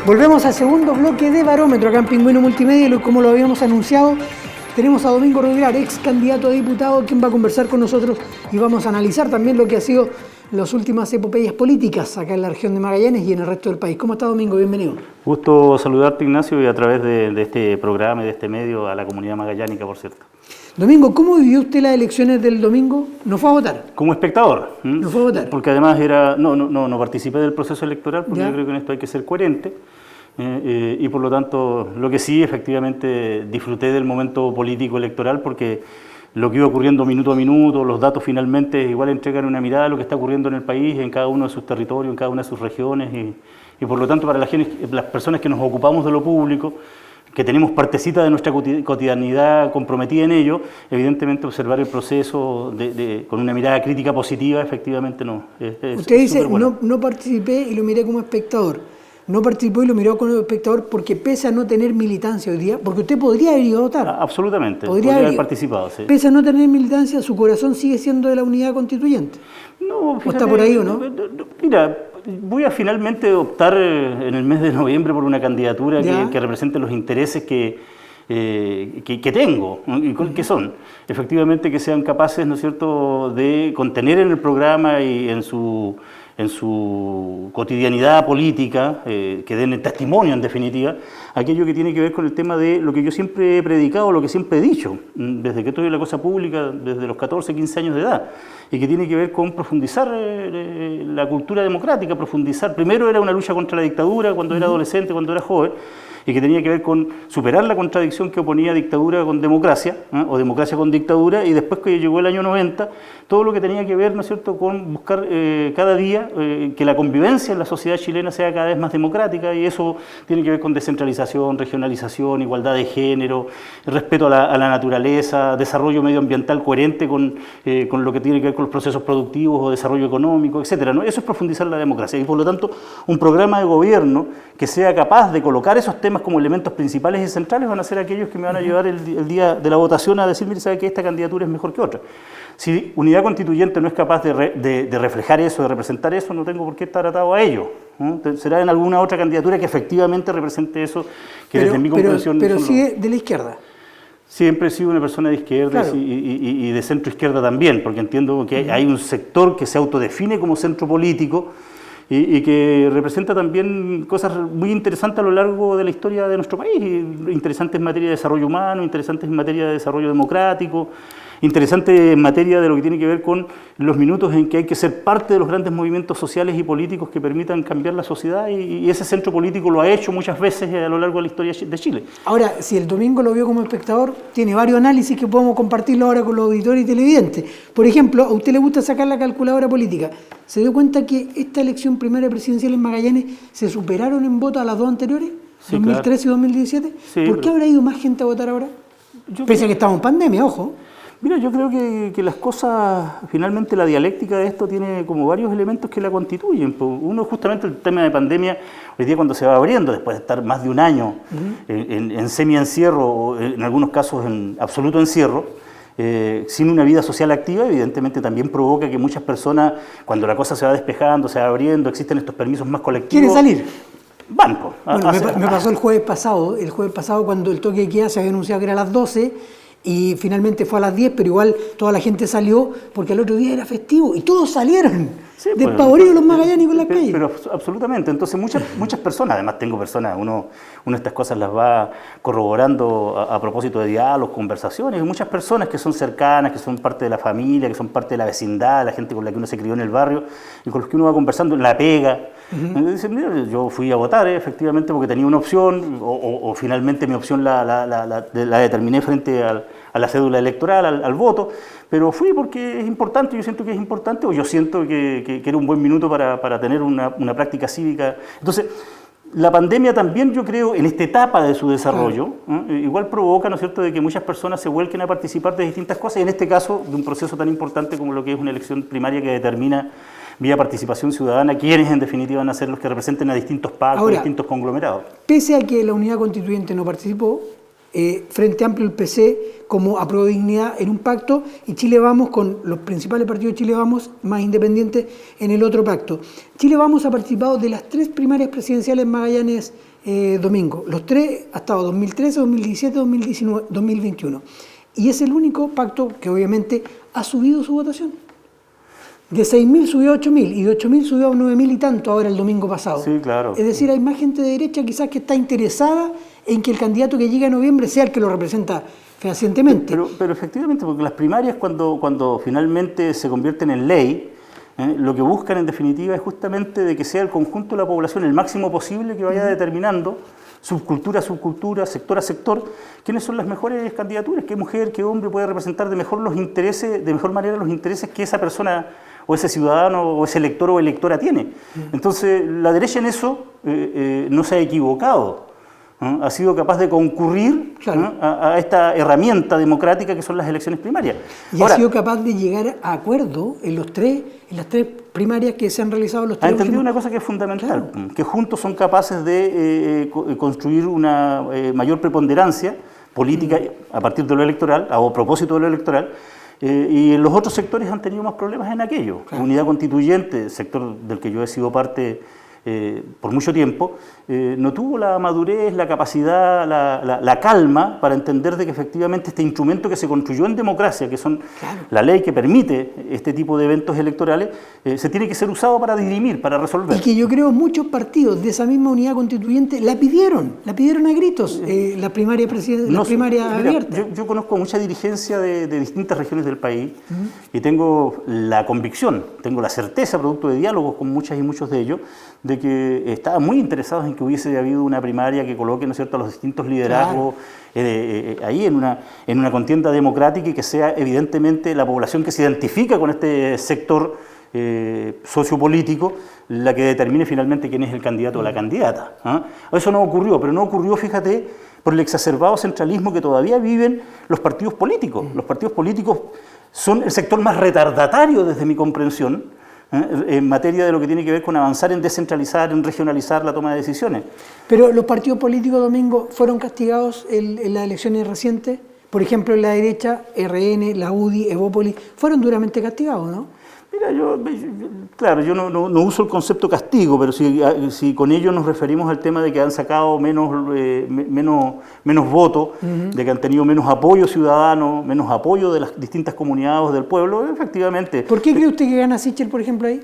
S2: Volvemos al segundo bloque de Barómetro acá en Pingüino Multimedia y como lo habíamos anunciado, tenemos a Domingo Rubilar, ex candidato a diputado, quien va a conversar con nosotros y vamos a analizar también lo que ha sido las últimas epopeyas políticas acá en la región de Magallanes y en el resto del país. ¿Cómo está, Domingo? Bienvenido.
S4: Gusto saludarte, Ignacio, y a través de este programa y de este medio a la comunidad magallánica, por cierto.
S2: Domingo, ¿cómo vivió usted las elecciones del domingo? ¿No fue a votar?
S4: Como espectador.
S2: ¿No fue a votar?
S4: Porque además no participé del proceso electoral, porque yo creo que en esto hay que ser coherente. Y por lo tanto, lo que sí, efectivamente, disfruté del momento político electoral porque lo que iba ocurriendo minuto a minuto, los datos finalmente igual entregan una mirada a lo que está ocurriendo en el país, en cada uno de sus territorios, en cada una de sus regiones y por lo tanto para las personas que nos ocupamos de lo público, que tenemos partecita de nuestra cotidianidad comprometida en ello, evidentemente observar el proceso con una mirada crítica positiva, efectivamente no.
S2: Usted dice, bueno. no participé y lo miré como espectador. No participó y lo miró como espectador porque pese a no tener militancia hoy día, porque usted podría haber ido a votar.
S4: Absolutamente, podría haber participado, sí.
S2: Pese a no tener militancia, su corazón sigue siendo de la unidad constituyente.
S4: No, fíjate,
S2: ¿o está por ahí o no?
S4: Mira, voy a finalmente optar en el mes de noviembre por una candidatura que represente los intereses que tengo, y que son, efectivamente, que sean capaces, ¿no es cierto?, de contener en el programa y en su cotidianidad política, que den el testimonio, en definitiva, aquello que tiene que ver con el tema de lo que yo siempre he predicado, lo que siempre he dicho, desde que estoy en la cosa pública, desde los 14, 15 años de edad, y que tiene que ver con profundizar la cultura democrática, primero era una lucha contra la dictadura cuando era adolescente, cuando era joven, y que tenía que ver con superar la contradicción que oponía dictadura con democracia, o democracia con dictadura, y después que llegó el año 90, todo lo que tenía que ver, ¿no es cierto?, con buscar cada día que la convivencia en la sociedad chilena sea cada vez más democrática, y eso tiene que ver con descentralización, regionalización, igualdad de género, respeto a la naturaleza, desarrollo medioambiental coherente con lo que tiene que ver con los procesos productivos o desarrollo económico, etcétera, ¿no? Eso es profundizar la democracia, y por lo tanto un programa de gobierno que sea capaz de colocar esos temas como elementos principales y centrales van a ser aquellos que me van a llevar el día de la votación a decir, mire, sabe que esta candidatura es mejor que otra. Si Unidad Constituyente no es capaz de reflejar eso, de representar eso, no tengo por qué estar atado a ello, ¿no? Será en alguna otra candidatura que efectivamente represente eso, que desde mi comprensión...
S2: Pero sigue de la izquierda.
S4: Siempre he sido una persona de izquierda, claro, y de centro izquierda también, porque entiendo que hay un sector que se autodefine como centro político, y que representa también cosas muy interesantes a lo largo de la historia de nuestro país, interesantes en materia de desarrollo humano, interesantes en materia de desarrollo democrático, interesantes en materia de lo que tiene que ver con los minutos en que hay que ser parte de los grandes movimientos sociales y políticos que permitan cambiar la sociedad, y ese centro político lo ha hecho muchas veces a lo largo de la historia de Chile.
S2: Ahora, si el domingo lo vio como espectador, tiene varios análisis que podemos compartirlo ahora con los auditores y televidentes. Por ejemplo, a usted le gusta sacar la calculadora política. ¿Se dio cuenta que esta elección primaria presidencial en Magallanes se superaron en voto a las dos anteriores? Sí, 2013 claro. Y 2017. Sí, ¿por qué habrá ido más gente a votar ahora? Pese a que estamos en pandemia, ojo.
S4: Mira, yo creo que las cosas, finalmente la dialéctica de esto tiene como varios elementos que la constituyen. Uno, justamente el tema de pandemia, hoy día cuando se va abriendo, después de estar más de un año en semi-encierro, o en algunos casos en absoluto encierro, sin una vida social activa, evidentemente también provoca que muchas personas, cuando la cosa se va despejando, se va abriendo, existen estos permisos más colectivos.
S2: ¿Quieren salir?
S4: Van.
S2: Bueno, me pasó el jueves pasado cuando el toque de queda se había anunciado que era a las 12, y finalmente fue a las 10, pero igual toda la gente salió porque el otro día era festivo y todos salieron, sí, despavoridos los magallánicos en las calles.
S4: Pero absolutamente, entonces muchas personas, además tengo personas, uno estas cosas las va corroborando a propósito de diálogos, conversaciones, muchas personas que son cercanas, que son parte de la familia, que son parte de la vecindad, la gente con la que uno se crió en el barrio y con los que uno va conversando en la pega. Dicen, mira, yo fui a votar efectivamente porque tenía una opción o finalmente mi opción la determiné frente a la cédula electoral, al voto, pero fui porque es importante, yo siento que es importante, o yo siento que era un buen minuto para tener una práctica cívica. Entonces, la pandemia también, yo creo, en esta etapa de su desarrollo, igual provoca, ¿no es cierto?, de que muchas personas se vuelquen a participar de distintas cosas, y en este caso, de un proceso tan importante como lo que es una elección primaria que determina vía participación ciudadana, quienes en definitiva van a ser los que representen a distintos pactos, ahora, distintos conglomerados.
S2: Pese a que la Unidad Constituyente no participó, Frente Amplio, el PC, como Apruebo Dignidad en un pacto, y Chile Vamos, con los principales partidos de Chile Vamos, más independientes, en el otro pacto. Chile Vamos ha participado de las 3 primarias presidenciales en Magallanes domingo. Los 3 ha estado 2013, 2017, 2019, 2021. Y es el único pacto que obviamente ha subido su votación. De 6.000 subió a 8.000 y de 8.000 subió a 9.000 y tanto ahora el domingo pasado.
S4: Sí, claro.
S2: Es decir, hay más gente de derecha quizás que está interesada en que el candidato que llegue a noviembre sea el que lo representa fehacientemente.
S4: Pero efectivamente, porque las primarias cuando finalmente se convierten en ley, lo que buscan en definitiva es justamente de que sea el conjunto de la población el máximo posible que vaya determinando subcultura a subcultura, sector a sector, quiénes son las mejores candidaturas, qué mujer, qué hombre puede representar de mejor manera los intereses que esa persona o ese ciudadano o ese elector o electora tiene. Entonces, la derecha en eso no se ha equivocado. ha sido capaz de concurrir a esta herramienta democrática que son las elecciones primarias.
S2: Y ahora, ha sido capaz de llegar a acuerdo en las tres primarias que se han realizado los tres.
S4: Ha entendido una cosa que es fundamental, que juntos son capaces de construir una mayor preponderancia política a partir de lo electoral, a propósito de lo electoral, y los otros sectores han tenido más problemas en aquello. La Unidad Constituyente, sector del que yo he sido parte por mucho tiempo, no tuvo la madurez, la capacidad, la calma para entender de que efectivamente este instrumento que se construyó en democracia, que son la ley que permite este tipo de eventos electorales, se tiene que ser usado para dirimir, para resolver.
S2: Y que yo creo muchos partidos de esa misma unidad constituyente la pidieron a gritos, la primaria abierta.
S4: Yo conozco mucha dirigencia de distintas regiones del país y tengo la convicción, tengo la certeza, producto de diálogos con muchas y muchos de ellos, de que estaban muy interesados en que hubiese habido una primaria que coloque, ¿no es cierto?, a los distintos liderazgos ahí en una contienda democrática y que sea evidentemente la población que se identifica con este sector sociopolítico la que determine finalmente quién es el candidato o la candidata. Eso no ocurrió, pero no ocurrió, fíjate, por el exacerbado centralismo que todavía viven los partidos políticos. Los partidos políticos son el sector más retardatario desde mi comprensión, en materia de lo que tiene que ver con avanzar en descentralizar, en regionalizar la toma de decisiones.
S2: Pero los partidos políticos, Domingo, fueron castigados en las elecciones recientes. Por ejemplo, en la derecha, RN, la UDI, Evópolis, fueron duramente castigados, ¿no?
S4: Mira, yo no uso el concepto castigo, pero si con ello nos referimos al tema de que han sacado menos votos, de que han tenido menos apoyo ciudadano, menos apoyo de las distintas comunidades del pueblo, efectivamente.
S2: ¿Por qué cree usted que gana Sichel, por ejemplo, ahí?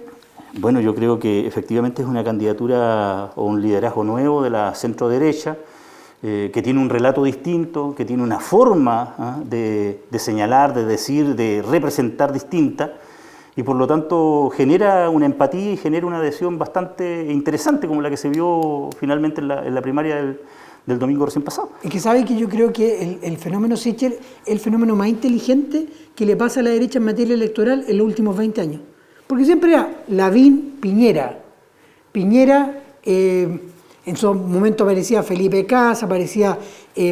S4: Bueno, yo creo que efectivamente es una candidatura o un liderazgo nuevo de la centro-derecha, que tiene un relato distinto, que tiene una forma de señalar, de decir, de representar distinta, y por lo tanto genera una empatía y genera una adhesión bastante interesante como la que se vio finalmente en la primaria del domingo recién pasado.
S2: Es que sabe que yo creo que el fenómeno Sichel es el fenómeno más inteligente que le pasa a la derecha en materia electoral en los últimos 20 años. Porque siempre era Lavín, Piñera, en su momento aparecía Felipe Cas, aparecía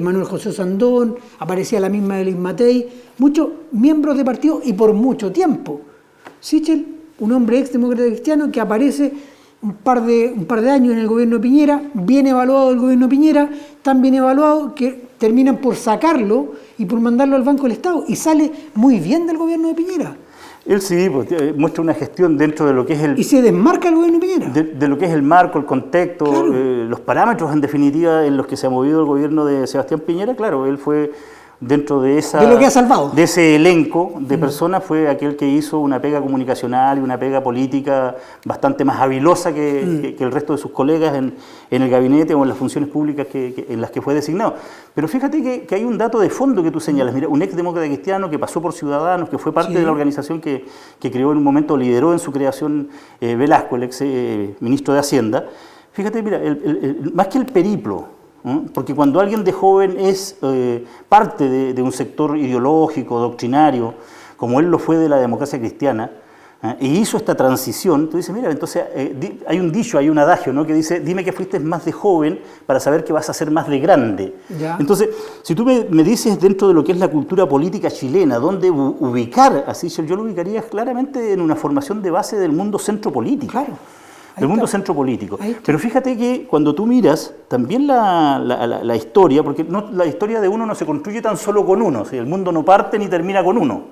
S2: Manuel José Sandón, aparecía la misma Elis Matei, muchos miembros de partido y por mucho tiempo. Sichel, un hombre ex demócrata cristiano que aparece un par de años en el gobierno de Piñera, bien evaluado el gobierno de Piñera, tan bien evaluado que terminan por sacarlo y por mandarlo al Banco del Estado, y sale muy bien del gobierno de Piñera.
S4: Él sí, pues, muestra una gestión dentro de lo que es el...
S2: Y se desmarca el gobierno de Piñera.
S4: De lo que es el marco, el contexto, claro. Los parámetros en definitiva en los que se ha movido el gobierno de Sebastián Piñera, claro, él fue... Dentro de
S2: lo que ha salvado.
S4: De ese elenco de personas fue aquel que hizo una pega comunicacional y una pega política bastante más habilosa que el resto de sus colegas en el gabinete o en las funciones públicas en las que fue designado. Pero fíjate que hay un dato de fondo que tú señalas. Mira, un ex demócrata cristiano que pasó por Ciudadanos, que fue parte de la organización que creó en un momento, lideró en su creación Velasco, el ex ministro de Hacienda. Fíjate, mira, más que el periplo, porque cuando alguien de joven es parte de un sector ideológico, doctrinario, como él lo fue de la democracia cristiana, y hizo esta transición, tú dices, mira, entonces hay un dicho, hay un adagio, ¿no?, que dice, dime que fuiste más de joven para saber que vas a ser más de grande. Ya. Entonces, si tú me dices dentro de lo que es la cultura política chilena, dónde ubicar a Sichel, yo lo ubicaría claramente en una formación de base del mundo centropolítico.
S2: Claro.
S4: Del mundo centropolítico. Pero fíjate que cuando tú miras también la historia, porque la historia de uno no se construye tan solo con uno, ¿sí? El mundo no parte ni termina con uno.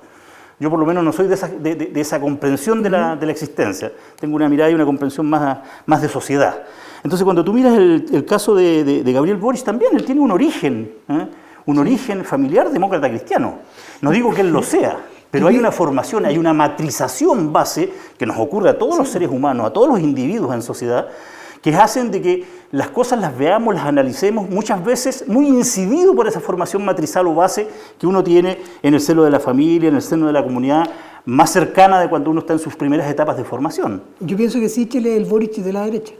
S4: Yo por lo menos no soy de esa comprensión de la existencia. Tengo una mirada y una comprensión más de sociedad. Entonces cuando tú miras el caso de Gabriel Boric también, él tiene un origen familiar demócrata cristiano. No digo que él lo sea, pero hay una formación, hay una matrización base que nos ocurre a todos los seres humanos, a todos los individuos en sociedad, que hacen de que las cosas las veamos, las analicemos, muchas veces muy incidido por esa formación matrizal o base que uno tiene en el seno de la familia, en el seno de la comunidad, más cercana de cuando uno está en sus primeras etapas de formación.
S2: Yo pienso que Sichel es el Boric de la derecha.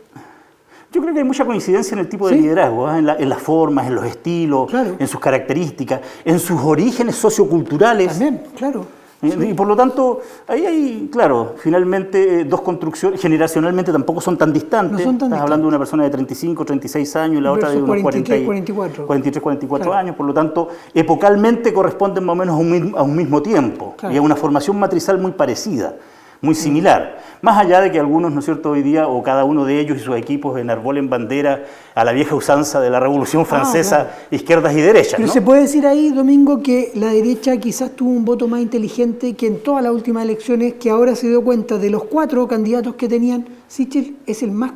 S4: Yo creo que hay mucha coincidencia en el tipo de liderazgo, en las formas, en los estilos, en sus características, en sus orígenes socioculturales.
S2: También, claro.
S4: Y por lo tanto, ahí hay, claro, finalmente dos construcciones, generacionalmente tampoco son tan distantes. Estás hablando de una persona de 35, 36 años y la otra de unos 43, 44 años. Por lo tanto, epocalmente corresponden más o menos a un mismo tiempo y a una formación matrizal muy parecida, muy similar. Más allá de que algunos, ¿no es cierto?, hoy día, o cada uno de ellos y sus equipos enarbolen bandera a la vieja usanza de la Revolución Francesa, izquierdas y derechas.
S2: Pero
S4: ¿no?
S2: se puede decir ahí, Domingo, que la derecha quizás tuvo un voto más inteligente que en todas las últimas elecciones, que ahora se dio cuenta de los 4 candidatos que tenían, Sichel es el más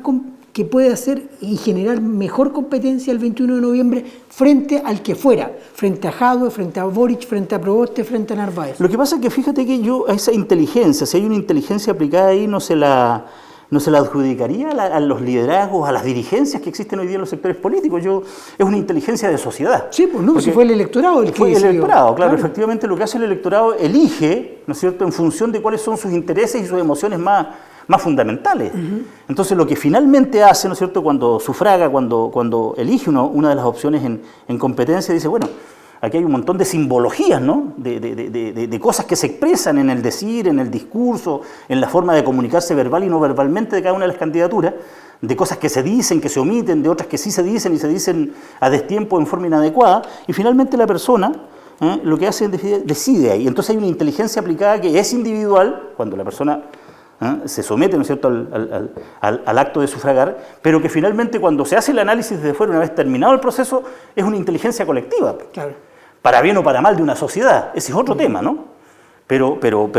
S2: que puede hacer y generar mejor competencia el 21 de noviembre frente al que fuera, frente a Jadwe, frente a Boric, frente a Proboste, frente a Narváez.
S4: Lo que pasa es que fíjate que yo a esa inteligencia, si hay una inteligencia aplicada ahí, no se la adjudicaría a los liderazgos, a las dirigencias que existen hoy día en los sectores políticos. Es una inteligencia de sociedad.
S2: Sí, pues no, si fue el electorado el que
S4: fue
S2: decidió.
S4: El electorado, claro, efectivamente lo que hace el electorado elige, ¿no es cierto?, en función de cuáles son sus intereses y sus emociones más fundamentales. Entonces, lo que finalmente hace, ¿no es cierto?, cuando sufraga, cuando elige una de las opciones en competencia, dice, bueno, aquí hay un montón de simbologías, ¿no?, de cosas que se expresan en el decir, en el discurso, en la forma de comunicarse verbal y no verbalmente de cada una de las candidaturas, de cosas que se dicen, que se omiten, de otras que sí se dicen y se dicen a destiempo en forma inadecuada, y finalmente la persona lo que hace es decide ahí. Entonces hay una inteligencia aplicada que es individual, cuando la persona se somete, ¿no es cierto?, al acto de sufragar, pero que finalmente cuando se hace el análisis desde fuera, una vez terminado el proceso, es una inteligencia colectiva.
S2: Claro.
S4: Para bien o para mal de una sociedad. Ese es otro tema, ¿no? Pero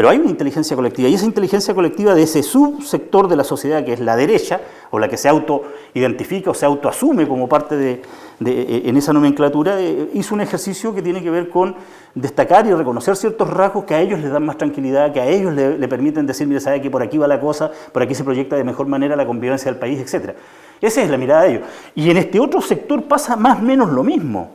S4: hay una inteligencia colectiva, y esa inteligencia colectiva de ese subsector de la sociedad que es la derecha, o la que se autoidentifica o se autoasume como parte en esa nomenclatura, hizo un ejercicio que tiene que ver con destacar y reconocer ciertos rasgos que a ellos les dan más tranquilidad, que a ellos le permiten decir, mira, sabe que por aquí va la cosa, por aquí se proyecta de mejor manera la convivencia del país, etc. Esa es la mirada de ellos. Y en este otro sector pasa más o menos lo mismo.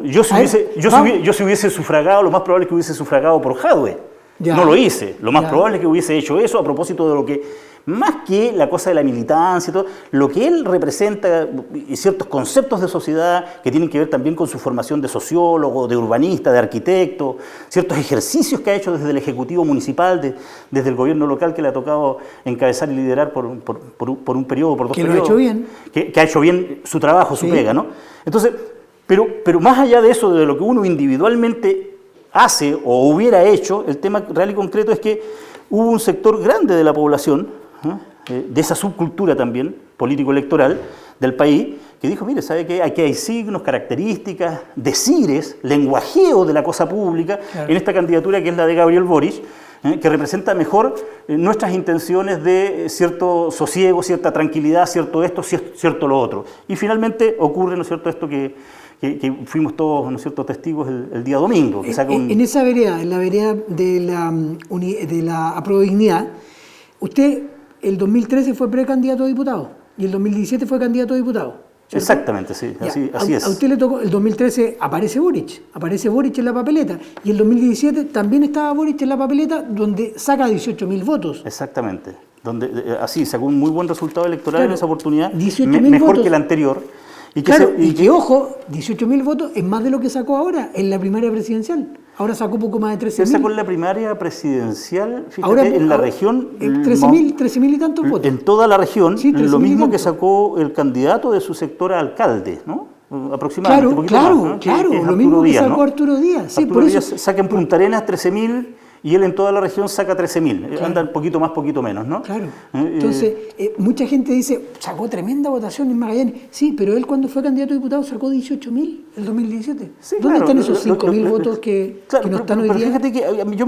S4: Yo si hubiese sufragado, lo más probable es que hubiese sufragado por Jadwe. No lo hice. Lo más probable es que hubiese hecho eso a propósito de lo que, más que la cosa de la militancia y todo, lo que él representa y ciertos conceptos de sociedad que tienen que ver también con su formación de sociólogo, de urbanista, de arquitecto, ciertos ejercicios que ha hecho desde el Ejecutivo Municipal, desde el gobierno local que le ha tocado encabezar y liderar por un periodo, por 2 periodos.
S2: Que lo ha hecho bien.
S4: Que ha hecho bien su trabajo, su pega, ¿no? Entonces, pero más allá de eso, de lo que uno individualmente hace o hubiera hecho, el tema real y concreto es que hubo un sector grande de la población, de esa subcultura también, político-electoral del país, que dijo, mire, ¿sabe qué? Aquí hay signos, características, decires, lenguajeo de la cosa pública, en esta candidatura que es la de Gabriel Boric, que representa mejor nuestras intenciones de cierto sosiego, cierta tranquilidad, cierto esto, cierto lo otro. Y finalmente ocurre, ¿no es cierto?, esto que fuimos todos, ¿no es cierto?, testigos el día domingo. Que
S2: en esa vereda, en la vereda de la Aprobodignidad, usted el 2013 fue precandidato a diputado y el 2017 fue candidato a diputado, ¿cierto?
S4: Exactamente, sí, así es.
S2: A usted le tocó, el 2013 aparece Boric en la papeleta, y el 2017 también estaba Boric en la papeleta, donde saca 18.000 votos.
S4: Exactamente, así sacó un muy buen resultado electoral en esa oportunidad,
S2: 18.000
S4: mejor
S2: votos.
S4: que el anterior.
S2: Y ojo, 18.000 votos es más de lo que sacó ahora en la primaria presidencial. Ahora sacó poco más de 13.000.
S4: Él sacó en la primaria presidencial, fíjate, en la región...
S2: 13.000 y tantos votos.
S4: En toda la región,
S2: sí,
S4: lo mismo que sacó el candidato de su sector a alcalde, ¿no? Aproximadamente.
S2: Claro, lo mismo que sacó Arturo Díaz. Sí,
S4: Arturo Díaz saca en Punta Arenas 13.000 y él en toda la región saca 13.000. Anda un poquito más, poquito menos, ¿no?
S2: Claro. Entonces, mucha gente dice, sacó tremenda votación en Magallanes. Sí, pero él cuando fue candidato a diputado sacó 18.000 el 2017.
S4: Sí,
S2: ¿Dónde
S4: claro,
S2: están esos 5.000 votos que no están hoy día?
S4: Fíjate que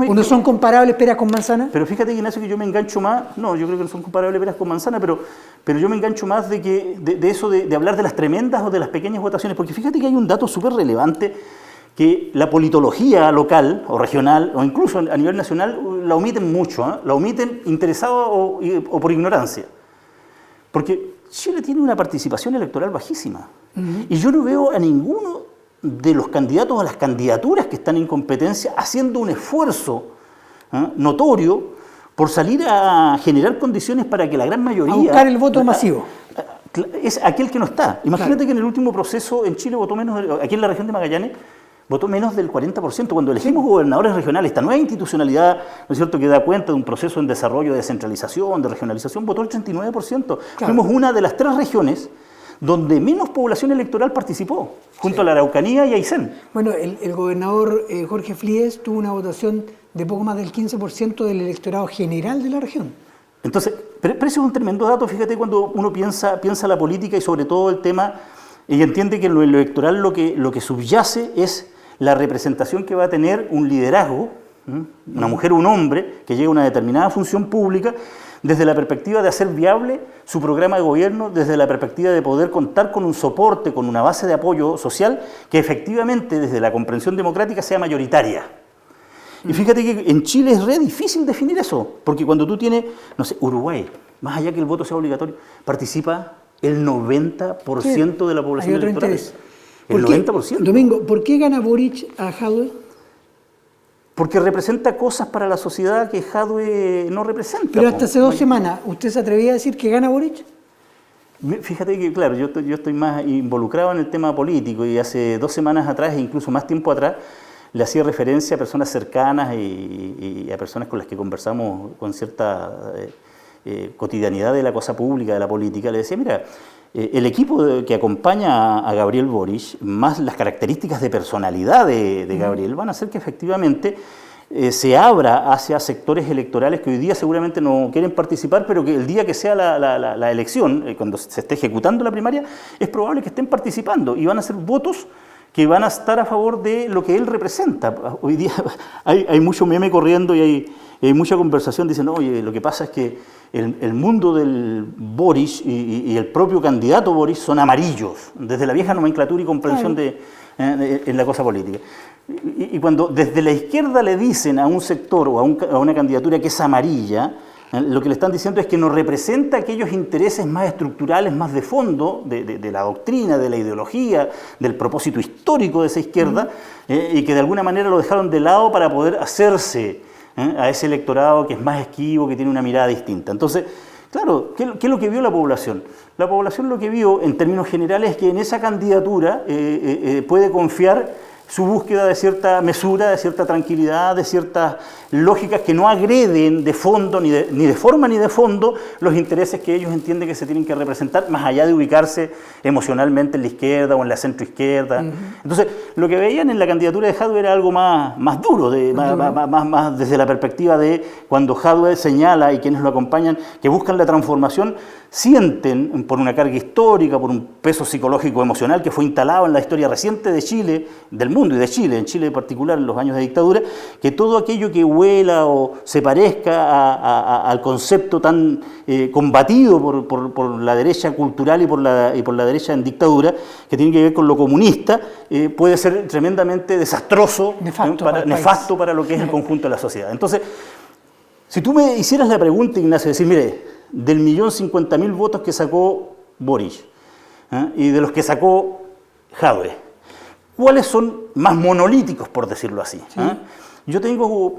S2: ¿O no son comparables peras con manzanas?
S4: Pero fíjate, Ignacio, que yo me engancho más, no, yo creo que no son comparables peras con manzanas, pero yo me engancho más de eso de hablar de las tremendas o de las pequeñas votaciones, porque fíjate que hay un dato súper relevante, que la politología local o regional o incluso a nivel nacional la omiten mucho, la omiten interesado o por ignorancia. Porque Chile tiene una participación electoral bajísima. Y yo no veo a ninguno de los candidatos o las candidaturas que están en competencia haciendo un esfuerzo notorio por salir a generar condiciones para que la gran mayoría...
S2: A buscar el voto masivo.
S4: Es aquel que no está. Imagínate que en el último proceso en Chile votó menos, aquí en la región de Magallanes, votó menos del 40%. Cuando elegimos gobernadores regionales, esta nueva institucionalidad, ¿no es cierto?, que da cuenta de un proceso en desarrollo de descentralización, de regionalización, votó el 39%. Claro. Fuimos una de las 3 regiones donde menos población electoral participó, junto a la Araucanía y Aysén.
S2: Bueno, el gobernador Jorge Flies tuvo una votación de poco más del 15% del electorado general de la región.
S4: Entonces, pero ese es un tremendo dato, fíjate, cuando uno piensa la política y sobre todo el tema, y entiende que en lo electoral lo que subyace es la representación que va a tener un liderazgo, una mujer o un hombre que llegue a una determinada función pública, desde la perspectiva de hacer viable su programa de gobierno, desde la perspectiva de poder contar con un soporte, con una base de apoyo social que efectivamente desde la comprensión democrática sea mayoritaria. Y fíjate que en Chile es re difícil definir eso, porque cuando tú tienes, no sé, Uruguay, más allá que el voto sea obligatorio, participa el 90% de la población electoral. El 90%.
S2: Domingo, ¿por qué gana Boric a Jadwe?
S4: Porque representa cosas para la sociedad que Jadwe no representa.
S2: Pero hasta hace 2 semanas, ¿usted se atrevía a decir que gana Boric?
S4: Fíjate que, claro, yo estoy más involucrado en el tema político y hace 2 semanas atrás, e incluso más tiempo atrás, le hacía referencia a personas cercanas y a personas con las que conversamos con cierta cotidianidad de la cosa pública, de la política. Le decía, mira, el equipo que acompaña a Gabriel Boric, más las características de personalidad de Gabriel, van a hacer que efectivamente se abra hacia sectores electorales que hoy día seguramente no quieren participar, pero que el día que sea la elección, cuando se esté ejecutando la primaria, es probable que estén participando y van a ser votos que van a estar a favor de lo que él representa. Hoy día hay mucho meme corriendo y hay mucha conversación, dicen, oye, lo que pasa es que el mundo del Boric y el propio candidato Boric son amarillos, desde la vieja nomenclatura y comprensión en la cosa política. Y cuando desde la izquierda le dicen a un sector o a una candidatura que es amarilla, lo que le están diciendo es que no representa aquellos intereses más estructurales, más de fondo, de la doctrina, de la ideología, del propósito histórico de esa izquierda, y que de alguna manera lo dejaron de lado para poder hacerse a ese electorado que es más esquivo, que tiene una mirada distinta. Entonces, claro, ¿qué es lo que vio la población? La población lo que vio, en términos generales, es que en esa candidatura puede confiar su búsqueda de cierta mesura, de cierta tranquilidad, de ciertas lógicas que no agreden de fondo, ni de forma ni de fondo, los intereses que ellos entienden que se tienen que representar, más allá de ubicarse emocionalmente en la izquierda o en la centroizquierda. Entonces, lo que veían en la candidatura de Jadwe era algo más duro, más desde la perspectiva de cuando Jadwe señala y quienes lo acompañan que buscan la transformación, sienten por una carga histórica, por un peso psicológico emocional que fue instalado en la historia reciente de Chile, del mundo y de Chile, en Chile en particular en los años de dictadura, que todo aquello que huela o se parezca al concepto tan combatido por la derecha cultural y por la derecha en dictadura, que tiene que ver con lo comunista, puede ser tremendamente desastroso, nefasto para lo que es el conjunto de la sociedad. Entonces, si tú me hicieras la pregunta, Ignacio, decir, mire, del 1.050.000 votos que sacó Boric y de los que sacó Jadwe, ¿cuáles son más monolíticos, por decirlo así? Sí. Yo tengo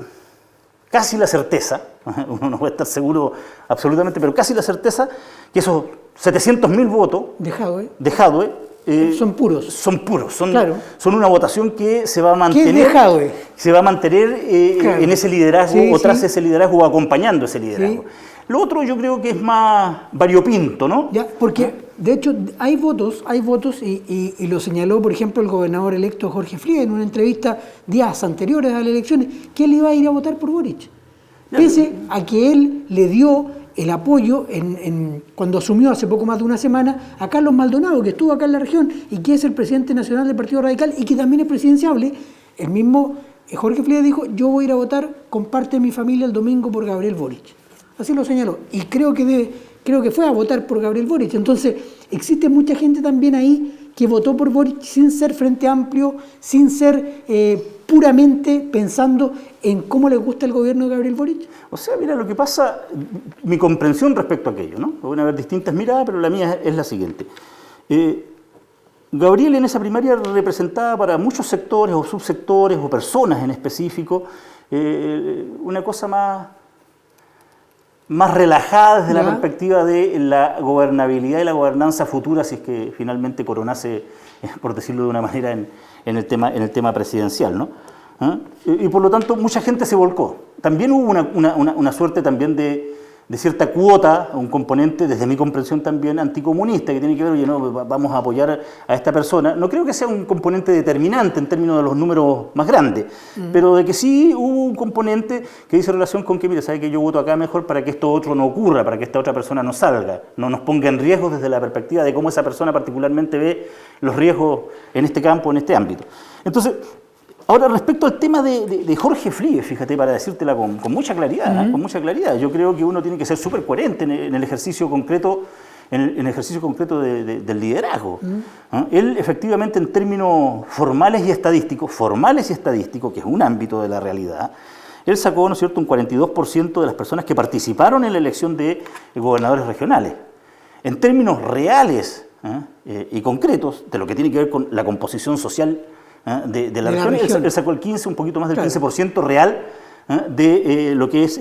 S4: casi la certeza, uno no puede estar seguro absolutamente, pero casi la certeza que esos 700.000 votos de Jadwe
S2: son puros.
S4: Son una votación que se va a mantener.
S2: ¿Qué es de Jadwe?
S4: Se va a mantener en ese liderazgo tras ese liderazgo o acompañando ese liderazgo. Sí. Lo otro yo creo que es más variopinto, ¿no?
S2: Ya, porque de hecho hay votos y lo señaló, por ejemplo, el gobernador electo Jorge Flies en una entrevista días anteriores a las elecciones, que él iba a ir a votar por Boric. Pese a que él le dio el apoyo cuando asumió hace poco más de una semana a Carlos Maldonado, que estuvo acá en la región y que es el presidente nacional del Partido Radical y que también es presidenciable. El mismo Jorge Flies dijo, yo voy a ir a votar con parte de mi familia el domingo por Gabriel Boric. Así lo señaló. Y creo que fue a votar por Gabriel Boric. Entonces, existe mucha gente también ahí que votó por Boric sin ser Frente Amplio, sin ser puramente pensando en cómo le gusta el gobierno de Gabriel Boric.
S4: O sea, mira, lo que pasa, mi comprensión respecto a aquello, ¿no? Van a haber distintas miradas, pero la mía es la siguiente. Gabriel en esa primaria representaba para muchos sectores o subsectores o personas en específico una cosa más más relajada desde la perspectiva de la gobernabilidad y la gobernanza futura, si es que finalmente coronase, por decirlo de una manera, en el tema presidencial, ¿no? Y por lo tanto mucha gente se volcó. También hubo una suerte también de cierta cuota, un componente, desde mi comprensión también, anticomunista, que tiene que ver, oye, no, vamos a apoyar a esta persona. No creo que sea un componente determinante en términos de los números más grandes, pero de que sí hubo un componente que dice relación con que, mira, ¿sabe que yo voto acá mejor para que esto otro no ocurra, para que esta otra persona no salga, no nos ponga en riesgo desde la perspectiva de cómo esa persona particularmente ve los riesgos en este campo, en este ámbito? Entonces, ahora, respecto al tema de Jorge Fríguez, fíjate, para decírtela con mucha claridad, con mucha claridad, yo creo que uno tiene que ser súper coherente en el ejercicio concreto, del liderazgo. Él, efectivamente, en términos formales y estadísticos, que es un ámbito de la realidad, él sacó, ¿no es cierto?, un 42% de las personas que participaron en la elección de gobernadores regionales. En términos reales y concretos, de lo que tiene que ver con la composición social de la región, él sacó el 15, un poquito más del 15% real de lo que es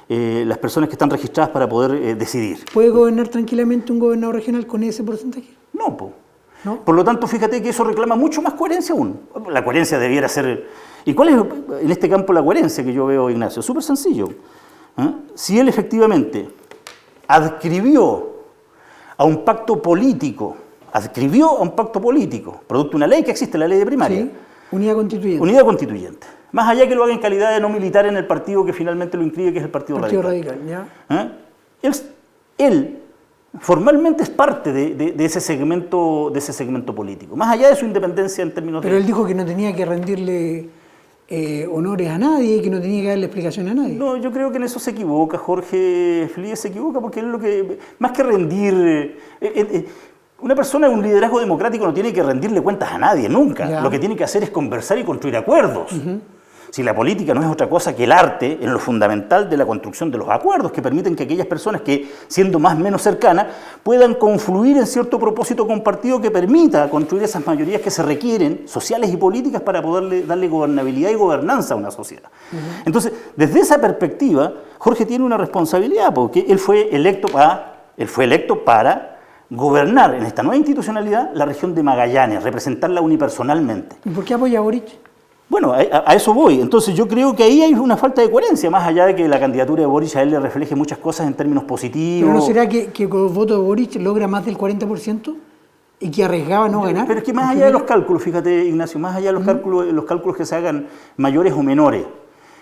S4: las personas que están registradas para poder decidir.
S2: ¿Puede gobernar tranquilamente un gobernador regional con ese porcentaje?
S4: No, ¿no? Por lo tanto, fíjate que eso reclama mucho más coherencia aún. La coherencia debiera ser... ¿Y cuál es en este campo la coherencia que yo veo, Ignacio? Súper sencillo. Si él efectivamente adscribió a un pacto político, producto de una ley que existe, la ley de primaria.
S2: Sí, unidad constituyente.
S4: Unidad constituyente. Más allá que lo haga en calidad de no militar en el partido que finalmente lo inscribe, que es el Partido Radical.
S2: ¿Ya?
S4: Él formalmente es parte de ese segmento político, más allá de su independencia en términos
S2: Pero él dijo que no tenía que rendirle honores a nadie y que no tenía que darle explicación a nadie.
S4: No, yo creo que en eso se equivoca, Jorge Fríguez se equivoca, porque él más que rendir... Una persona en un liderazgo democrático no tiene que rendirle cuentas a nadie, nunca. Ya. Lo que tiene que hacer es conversar y construir acuerdos. Si la política no es otra cosa que el arte en lo fundamental de la construcción de los acuerdos que permiten que aquellas personas que, siendo más o menos cercanas, puedan confluir en cierto propósito compartido que permita construir esas mayorías que se requieren, sociales y políticas, para poder darle gobernabilidad y gobernanza a una sociedad. Entonces, desde esa perspectiva, Jorge tiene una responsabilidad, porque él fue electo para gobernar en esta nueva institucionalidad la región de Magallanes, representarla unipersonalmente.
S2: ¿Y por qué apoya a Boric?
S4: Bueno, a eso voy. Entonces yo creo que ahí hay una falta de coherencia, más allá de que la candidatura de Boric a él le refleje muchas cosas en términos positivos.
S2: ¿Pero no será que con el voto de Boric logra más del 40% y que arriesgaba no ganar?
S4: Pero es que más allá de los cálculos, fíjate, Ignacio, más allá de los cálculos que se hagan mayores o menores,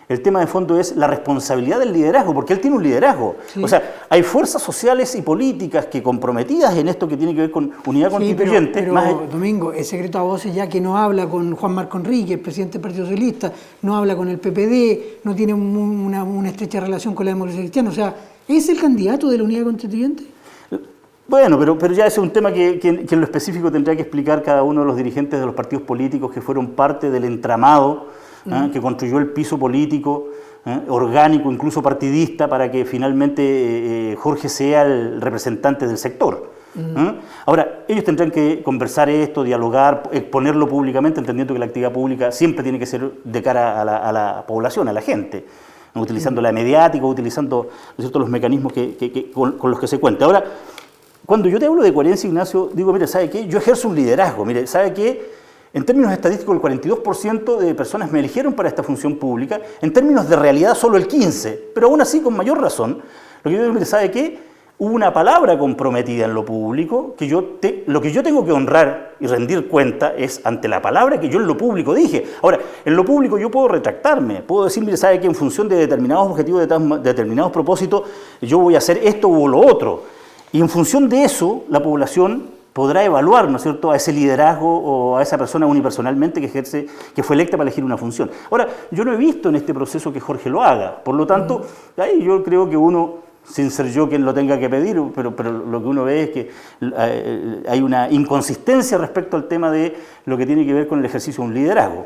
S4: el tema de fondo es la responsabilidad del liderazgo, porque él tiene un liderazgo. Sí. O sea, hay fuerzas sociales y políticas que, comprometidas en esto que tiene que ver con unidad constituyente...
S2: Pero Domingo, es secreto a voces ya que no habla con Juan Marco Enrique, el presidente del Partido Socialista, no habla con el PPD, no tiene una estrecha relación con la democracia cristiana. O sea, ¿es el candidato de la unidad constituyente?
S4: Bueno, pero ya ese es un tema que en lo específico tendría que explicar cada uno de los dirigentes de los partidos políticos que fueron parte del entramado que construyó el piso político, orgánico, incluso partidista, para que finalmente Jorge sea el representante del sector. Ahora, ellos tendrán que conversar esto, dialogar, exponerlo públicamente, entendiendo que la actividad pública siempre tiene que ser de cara a la población, a la gente, utilizando la mediática, utilizando, ¿no es cierto?, los mecanismos con los que se cuenta. Ahora, cuando yo te hablo de coherencia, Ignacio, digo, mire, ¿sabe qué? Yo ejerzo un liderazgo, mire, ¿sabe qué? En términos estadísticos, el 42% de personas me eligieron para esta función pública. En términos de realidad, solo el 15%. Pero aún así, con mayor razón, lo que yo digo, ¿sabe qué? Hubo una palabra comprometida en lo público, que lo que yo tengo que honrar y rendir cuenta es ante la palabra que yo en lo público dije. Ahora, en lo público yo puedo retractarme, puedo decir, mire, ¿sabe qué? En función de determinados objetivos, de determinados propósitos, yo voy a hacer esto o lo otro. Y en función de eso, la población podrá evaluar, ¿no es cierto?, a ese liderazgo o a esa persona unipersonalmente que fue electa para elegir una función. Ahora, yo no he visto en este proceso que Jorge lo haga, por lo tanto, ahí yo creo que uno, sin ser yo quien lo tenga que pedir, pero lo que uno ve es que hay una inconsistencia respecto al tema de lo que tiene que ver con el ejercicio de un liderazgo.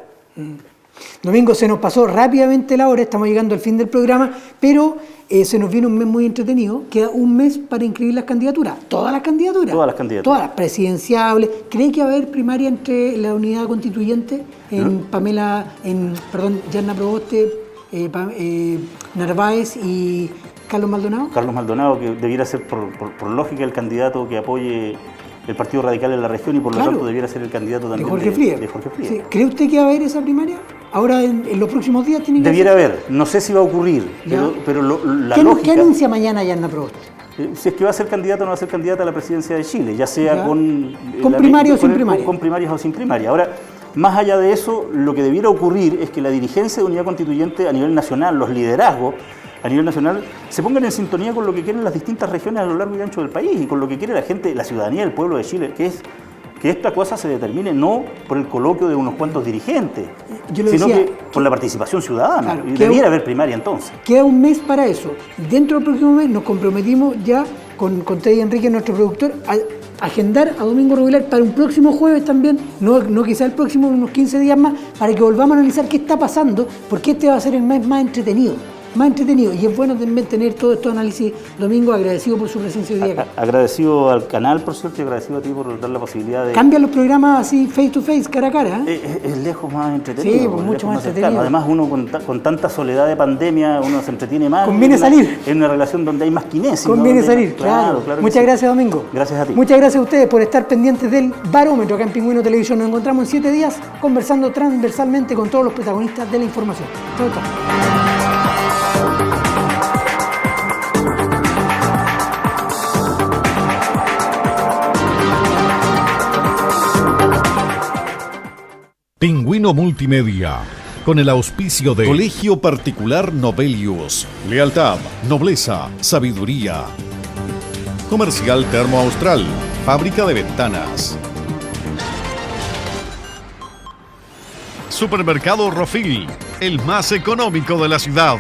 S2: Domingo, se nos pasó rápidamente la hora, estamos llegando al fin del programa, pero se nos viene un mes muy entretenido. Queda un mes para inscribir las candidaturas. ¿Todas las candidaturas?
S4: Todas las candidaturas.
S2: Todas las presidenciables. ¿Cree que va a haber primaria entre la unidad constituyente en Yarna Proboste, Narváez y ¿Carlos Maldonado?
S4: Carlos Maldonado, que debiera ser por lógica el candidato que apoye el Partido Radical en la región y por lo tanto debiera ser el candidato también
S2: de Jorge Frías.
S4: Sí.
S2: ¿Cree usted que va a haber esa primaria? Ahora en los próximos días tiene que
S4: debiera haber, no sé si va a ocurrir, pero la lógica...
S2: ¿Qué anuncia mañana Yanna Proboste?
S4: Si es que va a ser candidato o no va a ser candidata a la presidencia de Chile, ya sea con
S2: primaria o sin primaria.
S4: Con primarias o sin primaria. Ahora, más allá de eso, lo que debiera ocurrir es que la dirigencia de Unidad Constituyente a nivel nacional, los liderazgos a nivel nacional, se pongan en sintonía con lo que quieren las distintas regiones a lo largo y ancho del país y con lo que quiere la gente, la ciudadanía del pueblo de Chile, que es que esta cosa se determine no por el coloquio de unos cuantos dirigentes, sino que por la participación ciudadana.
S2: Claro,
S4: y debiera haber primaria entonces.
S2: Queda un mes para eso. Dentro del próximo mes nos comprometimos ya con Teddy Enrique, nuestro productor, a agendar a Domingo Rubilar para un próximo jueves también, no quizá el próximo, unos 15 días más, para que volvamos a analizar qué está pasando, porque este va a ser el mes más entretenido. Y es bueno también tener todo estos análisis. Domingo, agradecido por su presencia hoy día acá.
S4: Agradecido al canal, por cierto, y agradecido a ti por dar la posibilidad de...
S2: ¿Cambian los programas así face to face, cara a cara?
S4: Es lejos más entretenido.
S2: Sí, pues mucho más entretenido.
S4: Además, uno con tanta soledad de pandemia, uno se entretiene más.
S2: Conviene salir.
S4: En una relación donde hay más kinesis.
S2: Conviene salir, claro. Muchas gracias, Domingo.
S4: Gracias a ti.
S2: Muchas gracias a ustedes por estar pendientes del Barómetro acá en Pingüino Televisión. Nos encontramos en 7 días conversando transversalmente con todos los protagonistas de la información. Chau, chau.
S1: Pingüino Multimedia, con el auspicio de Colegio Particular Novelius, Lealtad, Nobleza, Sabiduría. Comercial Termo Austral, fábrica de ventanas. Supermercado Rofil, el más económico de la ciudad.